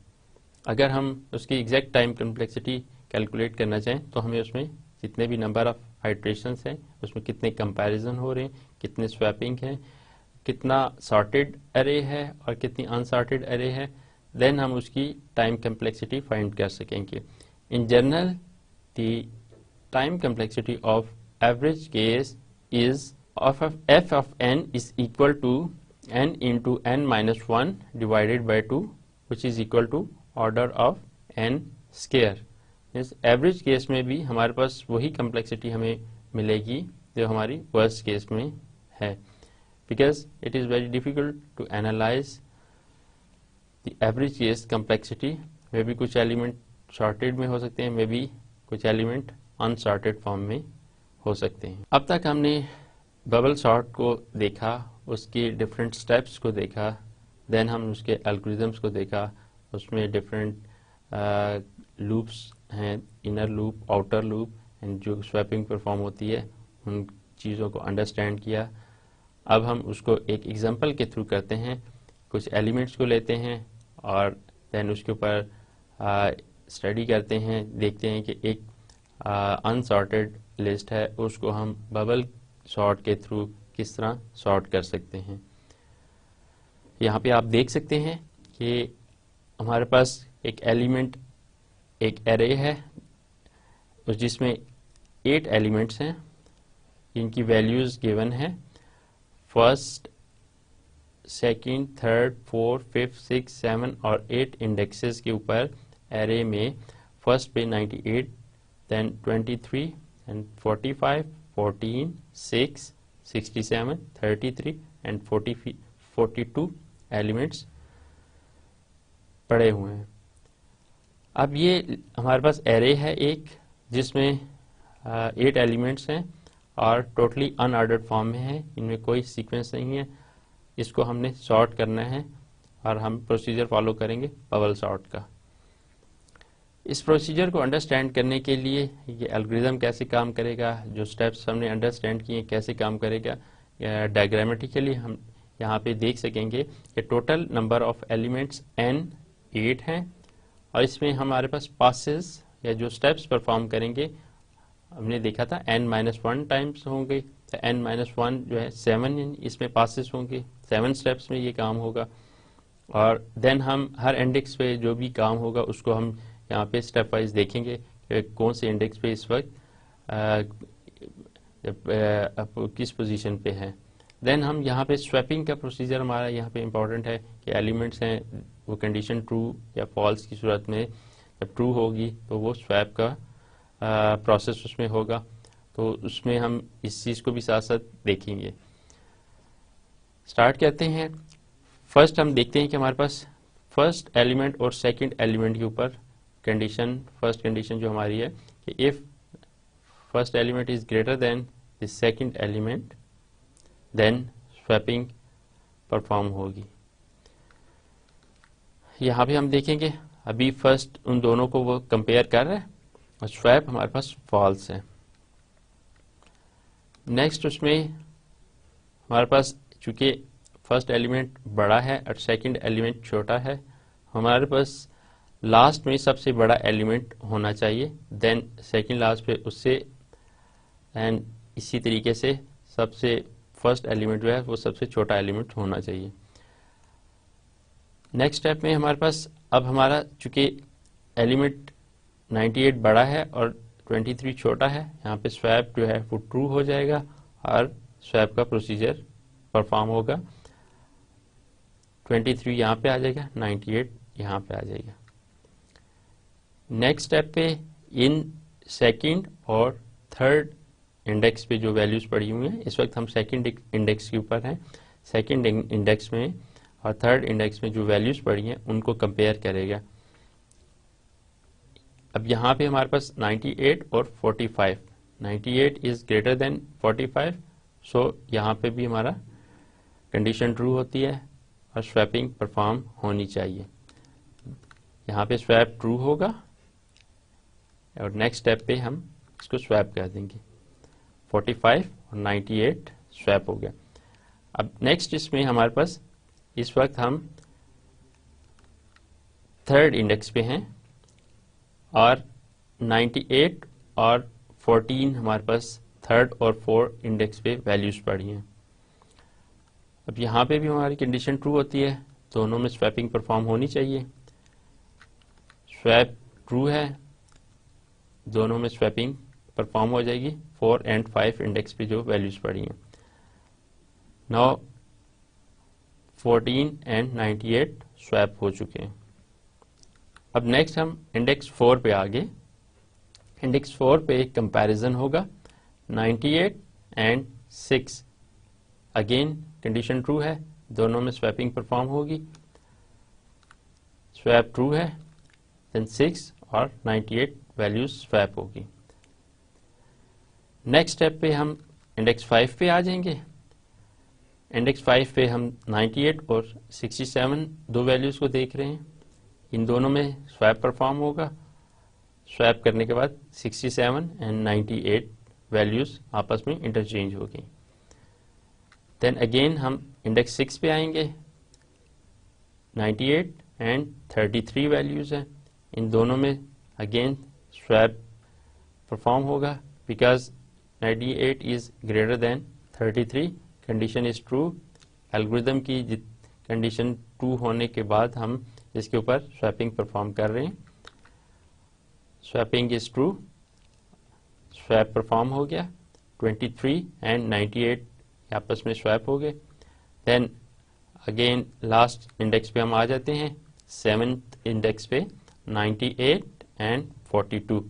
अगर हम उसकी एग्जैक्ट टाइम कंप्लेक्सिटी कैलकुलेट करना चाहें तो हमें उसमें जितने भी नंबर ऑफ आइट्रेशंस हैं उसमें कितने कंपैरिजन हो रहे हैं, कितने स्वैपिंग हैं, कितना सॉर्टेड एरे है और कितनी अनसॉर्टेड एरे है, देन हम उसकी टाइम कंप्लेक्सिटी फाइंड कर सकेंगे। In general the time complexity of average case is f of n is equal to n into n-1 divided by 2, which is equal to order of n square। इस average case में भी हमारे पास वही complexity हमें मिलेगी जो हमारी worst case में है, because it is very difficult to analyze the average case complexity। मे भी कुछ एलिमेंट सॉर्टेड में हो सकते हैं, मे भी कुछ एलिमेंट अनसॉर्टेड फॉर्म में हो सकते हैं। अब तक हमने बबल सॉर्ट को देखा, उसके डिफरेंट स्टेप्स को देखा, देन हम उसके एल्गोरिथम्स को देखा, उसमें डिफरेंट लूप्स हैं, inner loop, outer loop, and जो स्वैपिंग परफॉर्म होती है उन चीज़ों को अंडरस्टैंड किया। अब हम उसको एक एग्जांपल के थ्रू करते हैं, कुछ एलिमेंट्स को लेते हैं और देन उसके ऊपर स्टडी करते हैं, देखते हैं कि एक अनसॉर्टेड लिस्ट है उसको हम बबल सॉर्ट के थ्रू किस तरह सॉर्ट कर सकते हैं। यहाँ पे आप देख सकते हैं कि हमारे पास एक एलिमेंट, एक एरे है जिसमें 8 एलिमेंट्स हैं, इनकी वैल्यूज गिवन है। First, second, third, fourth, fifth, 6, 7 और 8 इंडेक्सेस के ऊपर एरे में फर्स्ट पे 98, देन 23 एंड 45, 14, 6, 67, 33 एंड 42 एलिमेंट्स पड़े हुए हैं। अब ये हमारे पास एरे है एक जिसमें 8 एलिमेंट्स हैं और टोटली अनऑर्डर्ड फॉर्म में है, इनमें कोई सीक्वेंस नहीं है। इसको हमने सॉर्ट करना है और हम प्रोसीजर फॉलो करेंगे बबल सॉर्ट का। इस प्रोसीजर को अंडरस्टैंड करने के लिए ये एल्गोरिदम कैसे काम करेगा, जो स्टेप्स हमने अंडरस्टैंड किए कैसे काम करेगा, डायग्रामेटिकली हम यहाँ पे देख सकेंगे कि total number of elements n 8 हैं और इसमें हमारे पास पासेस या जो स्टेप्स परफॉर्म करेंगे हमने देखा था n-1 टाइम्स होंगे, तो n-1 जो है 7 इसमें पासेस होंगे, 7 स्टेप्स में ये काम होगा। और देन हम हर इंडेक्स पे जो भी काम होगा उसको हम यहाँ पे स्टेप वाइज देखेंगे कि कौन से इंडेक्स पे इस वक्त किस पोजीशन पे है। देन हम यहाँ पे स्वैपिंग का प्रोसीजर हमारा यहाँ पे इम्पोर्टेंट है कि एलिमेंट्स हैं वो कंडीशन ट्रू या फॉल्स की सूरत में जब ट्रू होगी तो वो स्वैप का प्रोसेस उसमें होगा, तो उसमें हम इस चीज़ को भी साथ साथ देखेंगे। स्टार्ट करते हैं। फर्स्ट हम देखते हैं कि हमारे पास फर्स्ट एलिमेंट और सेकंड एलिमेंट के ऊपर कंडीशन, फर्स्ट कंडीशन जो हमारी है कि if first element is greater than the second element then swapping perform होगी। यहाँ पे हम देखेंगे अभी फर्स्ट उन दोनों को वो कंपेयर कर रहा है और स्वैप हमारे पास फॉल्स है। नेक्स्ट उसमें हमारे पास चूंकि फर्स्ट एलिमेंट बड़ा है और सेकंड एलिमेंट छोटा है, हमारे पास लास्ट में सबसे बड़ा एलिमेंट होना चाहिए, देन सेकंड लास्ट पे उससे, एंड इसी तरीके से सबसे फर्स्ट एलिमेंट जो है वो सबसे छोटा एलिमेंट होना चाहिए। नेक्स्ट स्टेप में हमारे पास अब हमारा चूंकि एलिमेंट 98 बड़ा है और 23 छोटा है, यहाँ पे स्वैप जो है वो ट्रू हो जाएगा और स्वैप का प्रोसीजर परफॉर्म होगा। 23 यहाँ पे आ जाएगा, 98 यहाँ पे आ जाएगा। नेक्स्ट स्टेप पे इन सेकंड और थर्ड इंडेक्स पे जो वैल्यूज पड़ी हुई हैं, इस वक्त हम सेकंड इंडेक्स के ऊपर हैं, सेकंड इंडेक्स में और थर्ड इंडेक्स में जो वैल्यूज पड़ी हैं उनको कंपेयर करेगा। अब यहाँ पे हमारे पास 98 और 45, 98 इज ग्रेटर देन 45, सो यहाँ पे भी हमारा कंडीशन ट्रू होती है और स्वैपिंग परफॉर्म होनी चाहिए। यहाँ पे स्वैप ट्रू होगा और नेक्स्ट स्टेप पे हम इसको स्वैप कर देंगे। 45 और 98 स्वैप हो गया। अब नेक्स्ट इसमें हमारे पास इस वक्त हम थर्ड इंडेक्स पे हैं और 98 और 14 हमारे पास थर्ड और फोर्थ इंडेक्स पे वैल्यूज पड़ी हैं। अब यहाँ पे भी हमारी कंडीशन ट्रू होती है, दोनों में स्वैपिंग परफॉर्म होनी चाहिए। स्वैप ट्रू है, दोनों में स्वैपिंग परफॉर्म हो जाएगी 4 एंड 5 इंडेक्स पे जो वैल्यूज पड़ी हैं। नाउ 14 एंड 98 स्वैप हो चुके हैं। अब नेक्स्ट हम इंडेक्स 4 पे आ गए। इंडेक्स 4 पे एक कंपैरिजन होगा 98 एंड 6, अगेन कंडीशन ट्रू है, दोनों में स्वैपिंग परफॉर्म होगी। स्वैप ट्रू है, देन 6 और 98 वैल्यूज स्वैप होगी। नेक्स्ट स्टेप पे हम इंडेक्स 5 पे आ जाएंगे। इंडेक्स 5 पे हम 98 और 67 दो वैल्यूज को देख रहे हैं, इन दोनों में स्वैप परफॉर्म होगा। स्वैप करने के बाद 67 एंड 98 वैल्यूज आपस में इंटरचेंज हो गई। देन अगेन हम इंडेक्स 6 पे आएंगे, 98 एंड 33 वैल्यूज हैं, इन दोनों में अगेन स्वैप परफॉर्म होगा because 98 is greater then 33, condition is true. Algorithm की कंडीशन ट्रू होने के बाद हम इसके ऊपर स्वैपिंग परफॉर्म कर रहे हैं। Swapping is true, swap perform हो गया, 23 एंड 98 आपस में स्वैप हो गए। देन अगेन लास्ट इंडेक्स पे हम आ जाते हैं, 7th इंडेक्स पे 98 एंड 42,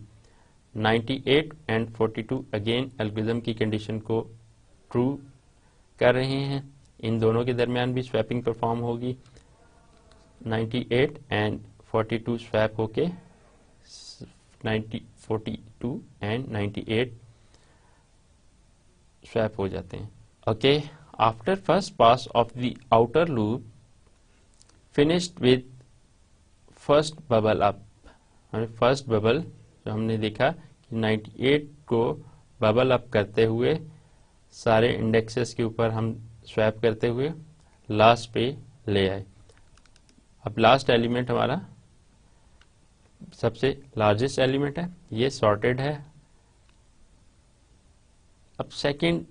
98 एंड 42 अगेन एल्गोरिदम की कंडीशन को ट्रू कर रहे हैं, इन दोनों के दरमियान भी स्वैपिंग परफॉर्म होगी। 98 एंड 42 स्वैप होके 42 एंड 98 स्वैप हो जाते हैं। Okay, after first pass of the outer loop finished with first bubble up, first bubble जो हमने देखा कि 98 को बबल अप करते हुए सारे इंडेक्सेस के ऊपर हम स्वैप करते हुए लास्ट पे ले आए। अब लास्ट एलिमेंट हमारा सबसे लार्जेस्ट एलिमेंट है, ये सॉर्टेड है। अब सेकंड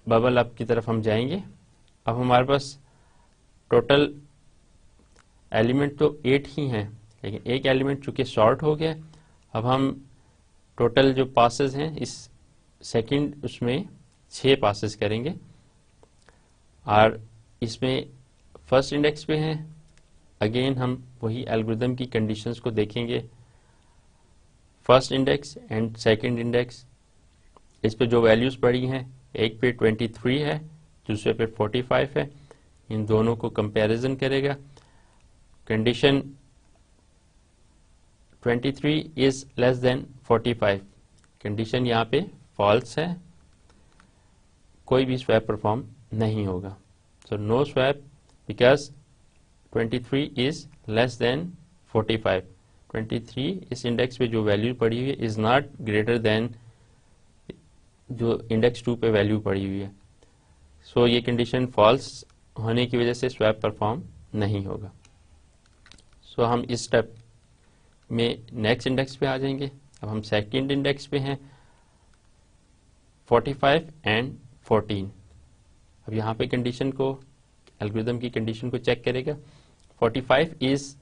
बबल अप की तरफ हम जाएंगे। अब हमारे पास टोटल एलिमेंट तो 8 ही हैं, लेकिन एक एलिमेंट चूंकि शॉर्ट हो गया। अब हम टोटल जो पासेस हैं इस सेकंड उसमें 6 पासेस करेंगे और इसमें फर्स्ट इंडेक्स पे हैं। अगेन हम वही एल्गोरिथम की कंडीशंस को देखेंगे। First index and second index, इस पे जो वैल्यूज पड़ी हैं, एक पे 23 है, दूसरे पे 45 है। इन दोनों को कंपैरिजन करेगा। Condition 23 is less than 45, condition यहाँ पे फॉल्स है, कोई भी स्वैप परफॉर्म नहीं होगा। So no swap because 23 is less than 45। 23 इस इंडेक्स पे जो वैल्यू पड़ी हुई है इज नॉट ग्रेटर देन जो इंडेक्स 2 पे वैल्यू पड़ी हुई है। सो ये कंडीशन फॉल्स होने की वजह से स्वैप परफॉर्म नहीं होगा। सो हम इस स्टेप में नेक्स्ट इंडेक्स पे आ जाएंगे। अब हम सेकंड इंडेक्स पे हैं 45 एंड 14। अब यहाँ पे कंडीशन को, एल्गोरिथम की कंडीशन को चेक करेगा। 45 इज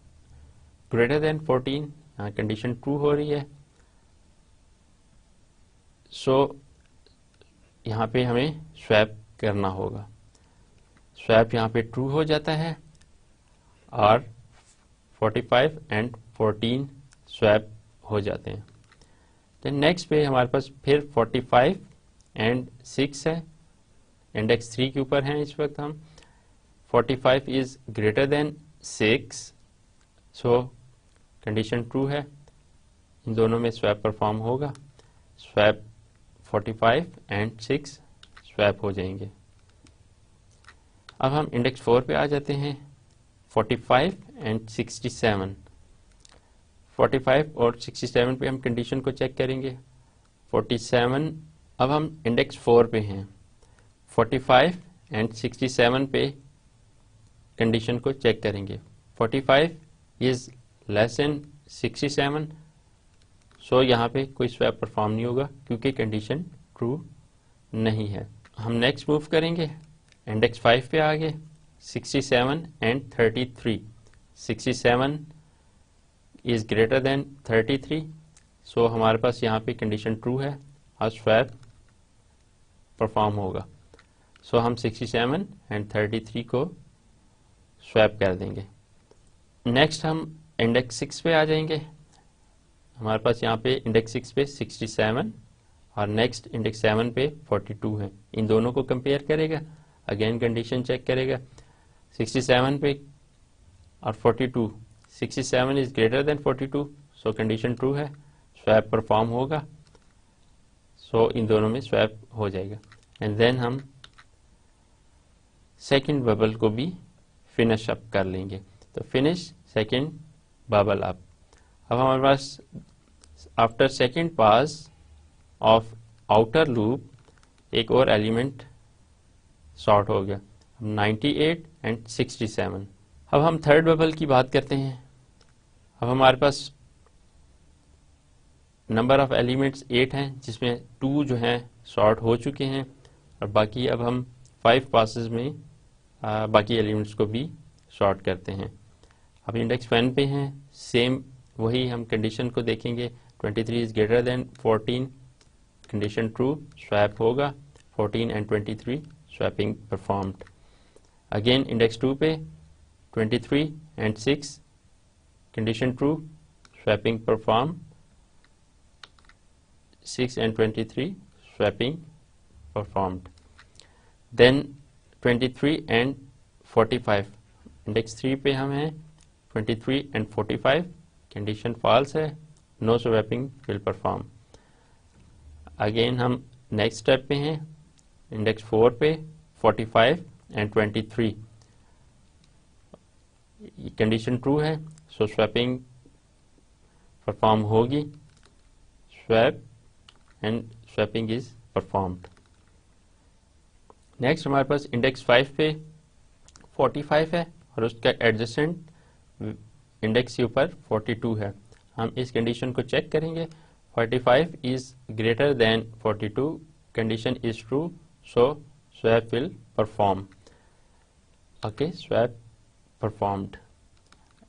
ग्रेटर देन 14, यहाँ कंडीशन ट्रू हो रही है। सो यहाँ पे हमें स्वैप करना होगा। स्वैप यहाँ पे ट्रू हो जाता है और 45 एंड 14 स्वैप हो जाते हैं। देन नेक्स्ट पे हमारे पास फिर 45 एंड 6 है, इंडेक्स 3 के ऊपर हैं इस वक्त हम। 45 is greater then 6, so condition true है, इन दोनों में स्वैप परफॉर्म होगा। स्वैप 45 एंड 6 स्वैप हो जाएंगे। अब हम इंडेक्स 4 पे आ जाते हैं। 45 एंड 67, 45 और 67 पे हम कंडीशन को चेक करेंगे। 47, अब हम इंडेक्स 4 पे हैं। 45 एंड 67 पे कंडीशन को चेक करेंगे। 45 इज लेस देन 67, सो यहाँ पे कोई स्वैप परफॉर्म नहीं होगा क्योंकि कंडीशन ट्रू नहीं है। हम नेक्स्ट मूव करेंगे, इंडेक्स 5 पे आ गए। 67 एंड 33, 67 इज ग्रेटर देन 33, सो हमारे पास यहाँ पे कंडीशन ट्रू है और स्वैप परफॉर्म होगा। सो हम 67 एंड 33 को स्वैप कर देंगे। नेक्स्ट हम इंडेक्स 6 पे आ जाएंगे। हमारे पास यहाँ पे इंडेक्स 6 पे 67 और नेक्स्ट इंडेक्स 7 पे 42 है। इन दोनों को कंपेयर करेगा, अगेन कंडीशन चेक करेगा। 67 पे और 42, 67 is greater then 42, so condition true है, स्वैप परफॉर्म होगा। सो इन दोनों में स्वैप हो जाएगा। एंड देन हम सेकंड बबल को भी फिनिश अप कर लेंगे। तो फिनिश सेकंड बबल अप। अब हमारे पास after second pass of outer loop एक और एलिमेंट सॉर्ट हो गया, 98 एंड 67। अब हम थर्ड बबल की बात करते हैं। अब हमारे पास नंबर ऑफ एलिमेंट्स 8 हैं, जिसमें 2 जो हैं सॉर्ट हो चुके हैं और बाकी अब हम 5 पासेस में बाकी एलिमेंट्स को भी सॉर्ट करते हैं। अब इंडेक्स 1 पे हैं, सेम वही हम कंडीशन को देखेंगे। 23 is greater than 14, condition true, swap होगा। 14 and 23 swapping performed. Again index 2 पे 23 and 6, condition true, swapping perform. 6 and 23 swapping performed. Then 23 and 45, index 3 पे हम हैं, 23 and 45 कंडीशन फॉल्स है, no swapping will perform. Again हम next step पे हैं, index 4 पे 45 एंड 23 कंडीशन ट्रू है, सो स्वैपिंग परफॉर्म होगी, swap and swapping is performed. Next हमारे पास इंडेक्स 5 पे 45 है और उसका एडजेसेंट इंडेक्स के ऊपर 42 है। हम इस कंडीशन को चेक करेंगे, 45 is greater then 42, condition is true, so swap will perform. Okay, swap performed.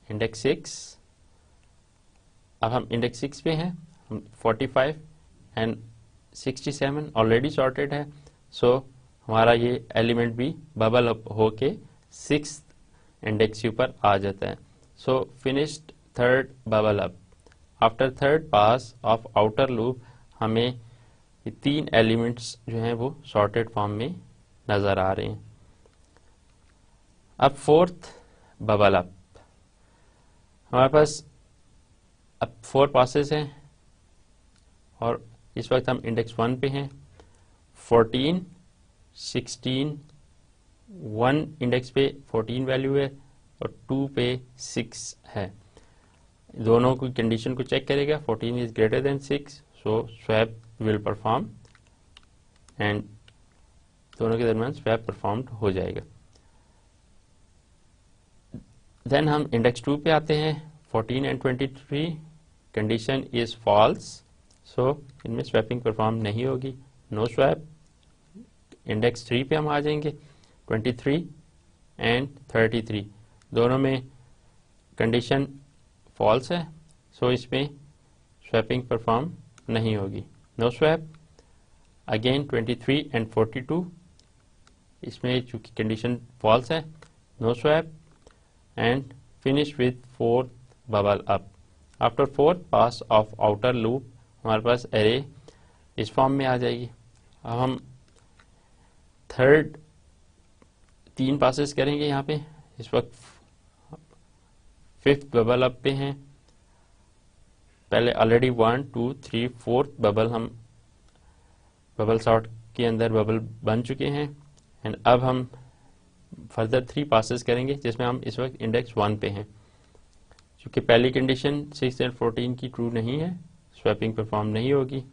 Index 6, अब हम इंडेक्स 6 पे हैं, हम 45 एंड 67 ऑलरेडी सॉर्टेड है, सो हमारा ये एलिमेंट भी बबल अप होके 6th इंडेक्स के ऊपर आ जाता है। So finished third bubble up. After third pass of outer loop हमें ये 3 एलिमेंट्स जो हैं वो सॉर्टेड फॉर्म में नजर आ रहे हैं। अब 4th बबल अप, हमारे पास अब 4 पासेस हैं और इस वक्त हम इंडेक्स 1 पे हैं। 14, 16, 1 इंडेक्स पे 14 वैल्यू है और 2 पे 6 है। दोनों की कंडीशन को चेक करेगा, 14 is greater then 6, so swap will perform and दोनों के दरमियान स्वैप परफॉर्म्ड हो जाएगा। देन हम इंडेक्स 2 पे आते हैं, 14 एंड 23 कंडीशन इज फॉल्स, सो इनमें स्वैपिंग परफॉर्म नहीं होगी, नो स्वैप। इंडेक्स 3 पे हम आ जाएंगे, 23 एंड 33 दोनों में कंडीशन फॉल्स है, सो इसमें स्वैपिंग परफॉर्म नहीं होगी, नो स्वैप। अगेन 23 एंड 42 इसमें चूंकि कंडीशन फॉल्स है, no swap. And finish with 4th bubble up. After 4th pass of outer loop हमारे पास एरे इस फॉर्म में आ जाएगी। अब हम थर्ड 3 पासेस करेंगे यहाँ पे, इस वक्त 5th बबल अप पे हैं। पहले ऑलरेडी 1, 2, 3, 4th बबल हम बबल सॉर्ट के अंदर बबल बन चुके हैं एंड अब हम फर्दर 3 पासेस करेंगे जिसमें हम इस वक्त इंडेक्स 1 पे हैं। क्योंकि पहली कंडीशन 6 एंड 14 की ट्रू नहीं है, स्वैपिंग परफॉर्म नहीं होगी।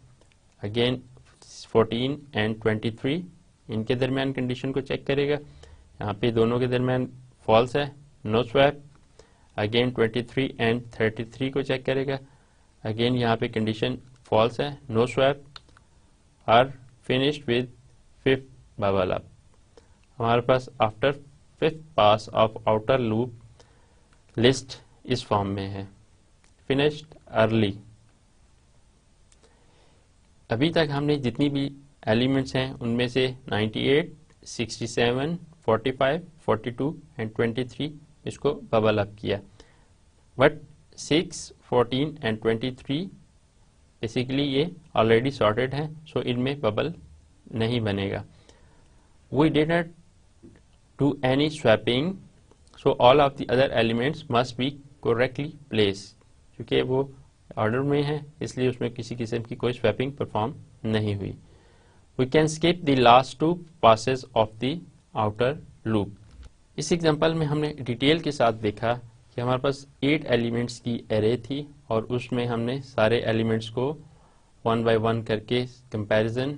अगेन 14 एंड 23 इनके दरमियान कंडीशन को चेक करेगा, यहाँ पे दोनों के दरमियान फॉल्स है, नो स्वैप। अगेन 23 एंड 33 को चेक करेगा, अगेन यहाँ पे कंडीशन फॉल्स है, no swap. Are finished with 5th bubble up. हमारे पास after 5th pass of outer loop list इस फॉर्म में है, फिनिश्ड अर्ली। अभी तक हमने जितनी भी एलिमेंट्स हैं उनमें से 98, 67, 45, 42 एंड 23 इसको बबल अप किया, बट 6, 14 एंड 23 बेसिकली ये ऑलरेडी सॉर्टेड है, सो इनमें बबल नहीं बनेगा। We did not do any swapping, so all of the other elements must be correctly place. क्योंकि वो ऑर्डर में है इसलिए उसमें किसी किस्म की कोई स्वैपिंग परफॉर्म नहीं हुई। We can skip the last 2 passes of the outer loop. इस एग्जांपल में हमने डिटेल के साथ देखा कि हमारे पास 8 एलिमेंट्स की एरे थी और उसमें हमने सारे एलिमेंट्स को 1 बाय 1 करके कंपैरिजन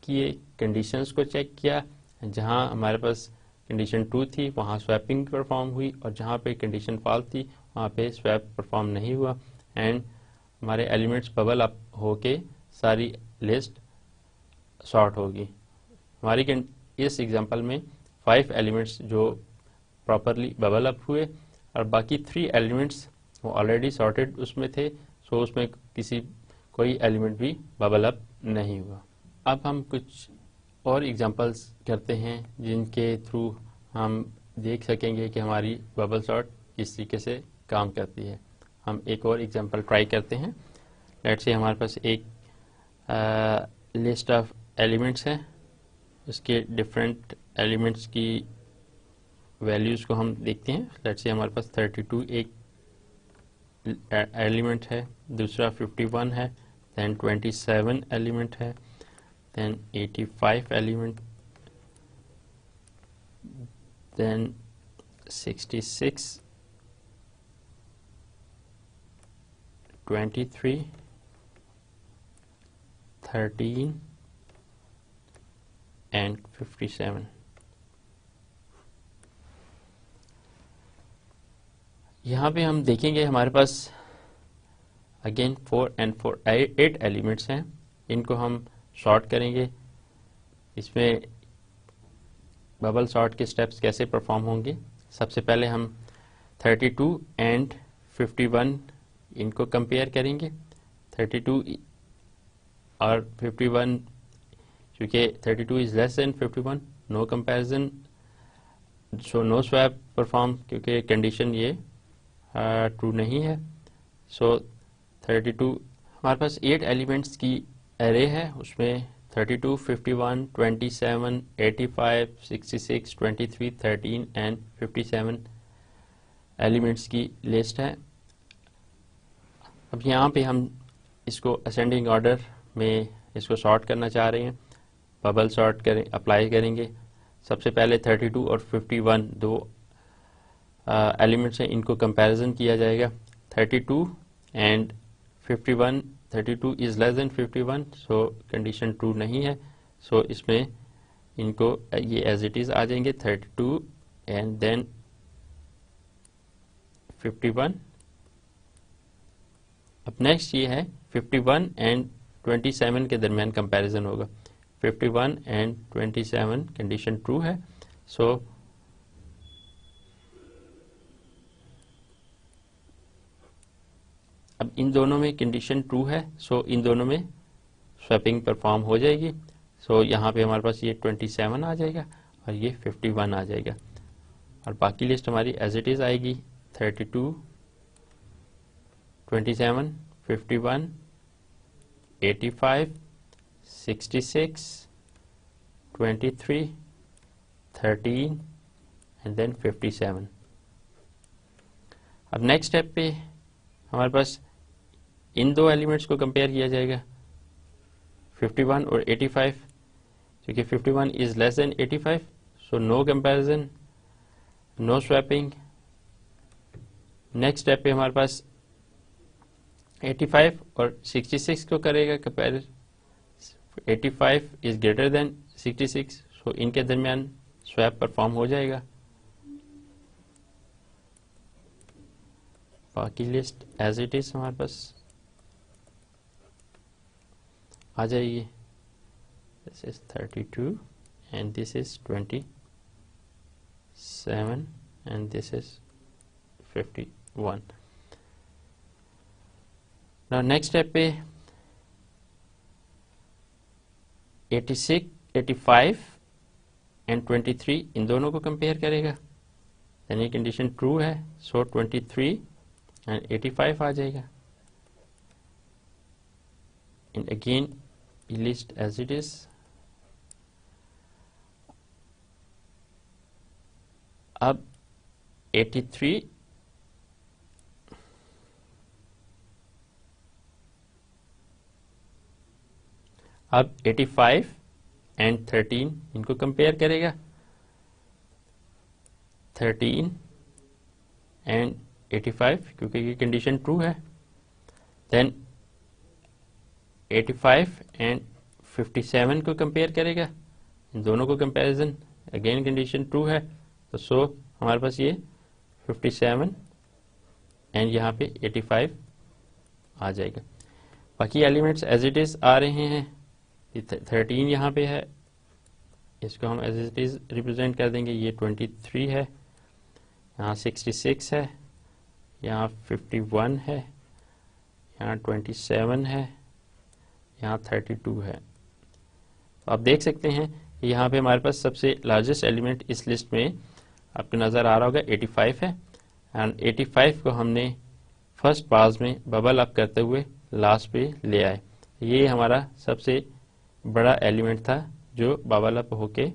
किए, कंडीशंस को चेक किया। जहां हमारे पास कंडीशन 2 थी वहां स्वैपिंग परफॉर्म हुई और जहां पे कंडीशन फॉल्स थी वहां पे स्वैप परफॉर्म नहीं हुआ एंड हमारे एलिमेंट्स बबल अप होके सारी लिस्ट सॉर्ट होगी। हमारी इस एग्जांपल में 5 एलिमेंट्स जो प्रॉपरली बबल अप हुए और बाकी 3 एलिमेंट्स वो ऑलरेडी सॉर्टेड उसमें थे, सो उसमें कोई एलिमेंट भी बबल अप नहीं हुआ। अब हम कुछ और एग्जांपल्स करते हैं जिनके थ्रू हम देख सकेंगे कि हमारी बबल सॉर्ट किस तरीके से काम करती है। हम एक और एग्जांपल ट्राई करते हैं। लेट्स से हमारे पास एक लिस्ट ऑफ एलिमेंट्स है, उसके डिफरेंट एलिमेंट्स की वैल्यूज़ को हम देखते हैं। लेट्स से हमारे पास 32 एक एलिमेंट है, दूसरा 51 है, देन 27 एलिमेंट है, देन 85 एलिमेंट, देन 66, 23, 13 and 57। यहाँ पे हम देखेंगे हमारे पास अगेन 4 and 4 8 एलिमेंट्स हैं। इनको हम सॉर्ट करेंगे। इसमें बबल सॉर्ट के स्टेप्स कैसे परफॉर्म होंगे। सबसे पहले हम 32 and 51 इनको कंपेयर करेंगे। 32 और 51, क्योंकि 32 is less than 51, no comparison, so no swap perform, क्योंकि कंडीशन ये ट्रू नहीं है। सो 32 हमारे पास 8 एलिमेंट्स की एरे है, उसमें 32, 51, 27, 85, 66, 23, 13 एंड 57 एलिमेंट्स की लिस्ट है। अब यहाँ पे हम इसको असेंडिंग ऑर्डर में इसको सॉर्ट करना चाह रहे हैं। बबल सॉर्ट करें, अप्लाई करेंगे। सबसे पहले 32 और 51 दो एलिमेंट्स हैं, इनको कंपैरिजन किया जाएगा। 32 and 51, 32 is less than 51, so condition true नहीं है। सो इसमें इनको ये एज इट इज आ जाएंगे, 32 एंड देन 51। अब नेक्स्ट ये है 51 एंड 27 के दरमियान कंपैरिजन होगा। 51 एंड 27 कंडीशन ट्रू है, सो अब इन दोनों में कंडीशन ट्रू है, सो इन दोनों में स्वैपिंग परफॉर्म हो जाएगी। सो यहाँ पे हमारे पास ये 27 आ जाएगा और ये 51 आ जाएगा, और बाकी लिस्ट हमारी एज इट इज आएगी। 32, 27, 51, 85, 66, 23, 13 एंड देन 57। अब नेक्स्ट स्टेप पे हमारे पास इन दो एलिमेंट्स को कंपेयर किया जाएगा, 51 और 85, क्योंकि 51 is less than 85, so no comparison, no swapping. Next step पे हमारे पास 85 और 66 को करेगा compare. 85 is greater than 66, so इनके दरमियान स्वैप परफॉर्म हो जाएगा। बाकी लिस्ट एज इट इज हमारे पास आ जाएगी। This is 32 and this is 27 and this is 51। Now next step पे 86, 85 एंड 23 इन दोनों को कंपेयर करेगा। यानी कंडीशन ट्रू है, सो 23 एंड 85 आ जाएगा। And again list as it is. अब 83, अब 85 एंड 13 इनको कंपेयर करेगा। 13 एंड 85, क्योंकि ये कंडीशन ट्रू है। देन 85 एंड 57 को कंपेयर करेगा। इन दोनों को कंपैरिजन, अगेन कंडीशन ट्रू है, तो सो हमारे पास ये 57 एंड यहाँ पे 85 आ जाएगा। बाकी एलिमेंट्स एज इट इज आ रहे हैं। 13 यहाँ पे है, इसको हम एज इट इज रिप्रेजेंट कर देंगे। ये 23 है, यहाँ 66 है, यहाँ 51 है, यहाँ 27 है, यहाँ 32 है। तो आप देख सकते हैं यहाँ पे हमारे पास सबसे लार्जेस्ट एलिमेंट इस लिस्ट में आपको नज़र आ रहा होगा 85 है। एंड 85 को हमने फर्स्ट पास में बबल अप करते हुए लास्ट पे ले आए। ये हमारा सबसे बड़ा एलिमेंट था जो बबल अप होके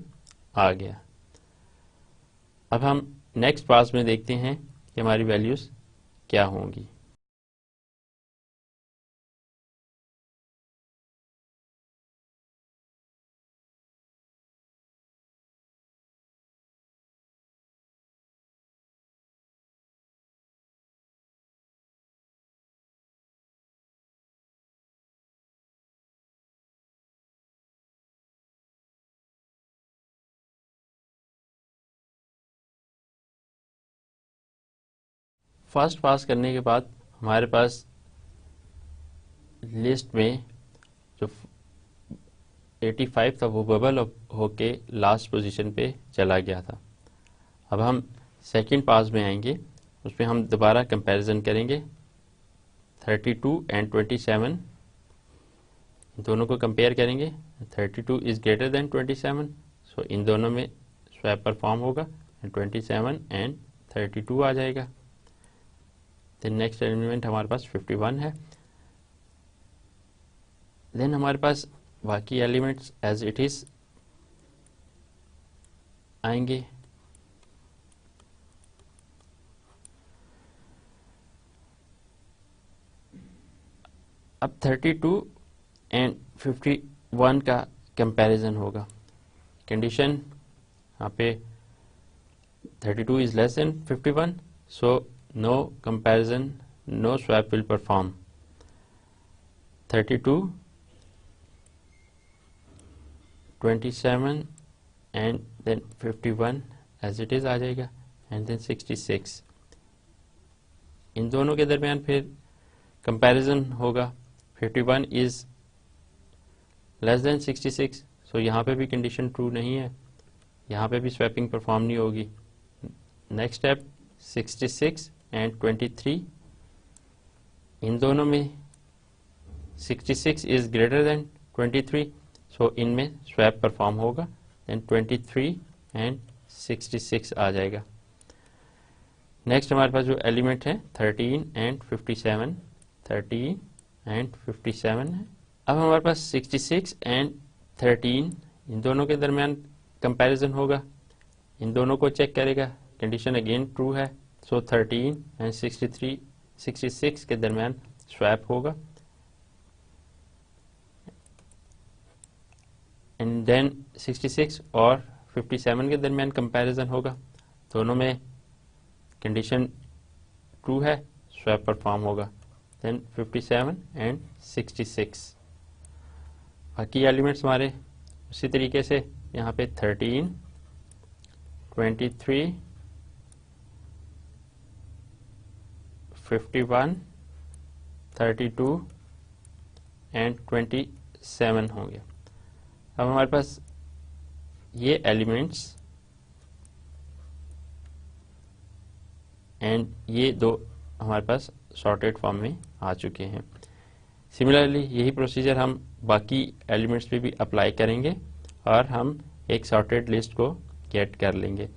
आ गया। अब हम नेक्स्ट पास में देखते हैं कि हमारी वैल्यूज़ क्या होंगी। फर्स्ट पास करने के बाद हमारे पास लिस्ट में जो 85 था वो बबल होके लास्ट पोजीशन पे चला गया था। अब हम सेकंड पास में आएंगे, उसमें हम दोबारा कंपैरिजन करेंगे 32 एंड 27, दोनों को कंपेयर करेंगे। 32 इज़ ग्रेटर देन 27, सो इन दोनों में स्वैप परफॉर्म होगा, 27 एंड 32 आ जाएगा। देन नेक्स्ट एलिमेंट हमारे पास 51 है। देन हमारे पास बाकी एलिमेंट्स एज इट इज आएंगे। अब 32 एंड 51 का कंपैरिजन होगा। कंडीशन यहाँ पे 32 is less than 51, so no comparison, no swap will perform. 32, 27 and then 51 as it is आ जाएगा, एंड देन 66। इन दोनों के दरमियान फिर कंपैरिजन होगा। 51 इज लेस देन 66, सो यहाँ पे भी कंडीशन ट्रू नहीं है, यहाँ पे भी स्वैपिंग परफॉर्म नहीं होगी। नेक्स्ट स्टेप 66 एंड 23, इन दोनों में 66 इज ग्रेटर देन 23, सो इनमें स्वैप परफॉर्म होगा। देन 23 एंड 66 आ जाएगा। नेक्स्ट हमारे पास जो एलिमेंट है 13 एंड 57, 13 एंड 57 है। अब हमारे पास 66 एंड 13, इन दोनों के दरमियान कंपैरिजन होगा, इन दोनों को चेक करेगा, कंडीशन अगेन ट्रू है, सो 13 एंड 66 के दरमियान स्वैप होगा। एंड देन 66 और 57 के दरमियान कंपैरिजन होगा, दोनों में कंडीशन ट्रू है, स्वैप परफॉर्म होगा। Then 57 and 66। बाकी एलिमेंट्स हमारे उसी तरीके से यहाँ पे 13, 23, 51, 32 एंड 27 होंगे। अब हमारे पास ये एलिमेंट्स एंड ये दो हमारे पास सॉर्टेड फॉर्म में आ चुके हैं। सिमिलरली यही प्रोसीजर हम बाकी एलिमेंट्स पे भी अप्लाई करेंगे और हम एक सॉर्टेड लिस्ट को गेट कर लेंगे।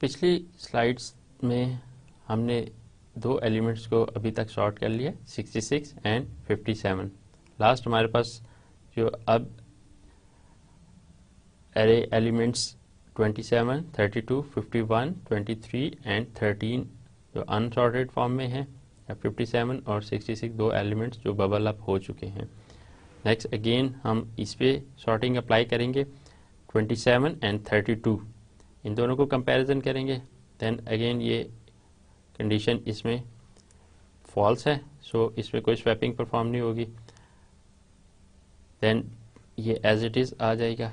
पिछली स्लाइड्स में हमने दो एलिमेंट्स को अभी तक सॉर्ट कर लिया, 66 एंड 57। लास्ट हमारे पास जो अब एरे एलिमेंट्स 27, 32, 51, 23 एंड 13 जो अनसॉर्टेड फॉर्म में है, या 57 और 66 दो एलिमेंट्स जो बबल अप हो चुके हैं। नेक्स्ट अगेन हम इस पे सॉर्टिंग अप्लाई करेंगे, 27 एंड 32 इन दोनों को कंपैरिजन करेंगे। देन अगेन ये कंडीशन इसमें फॉल्स है, सो इसमें कोई स्वैपिंग परफॉर्म नहीं होगी। देन ये एज इट इज़ आ जाएगा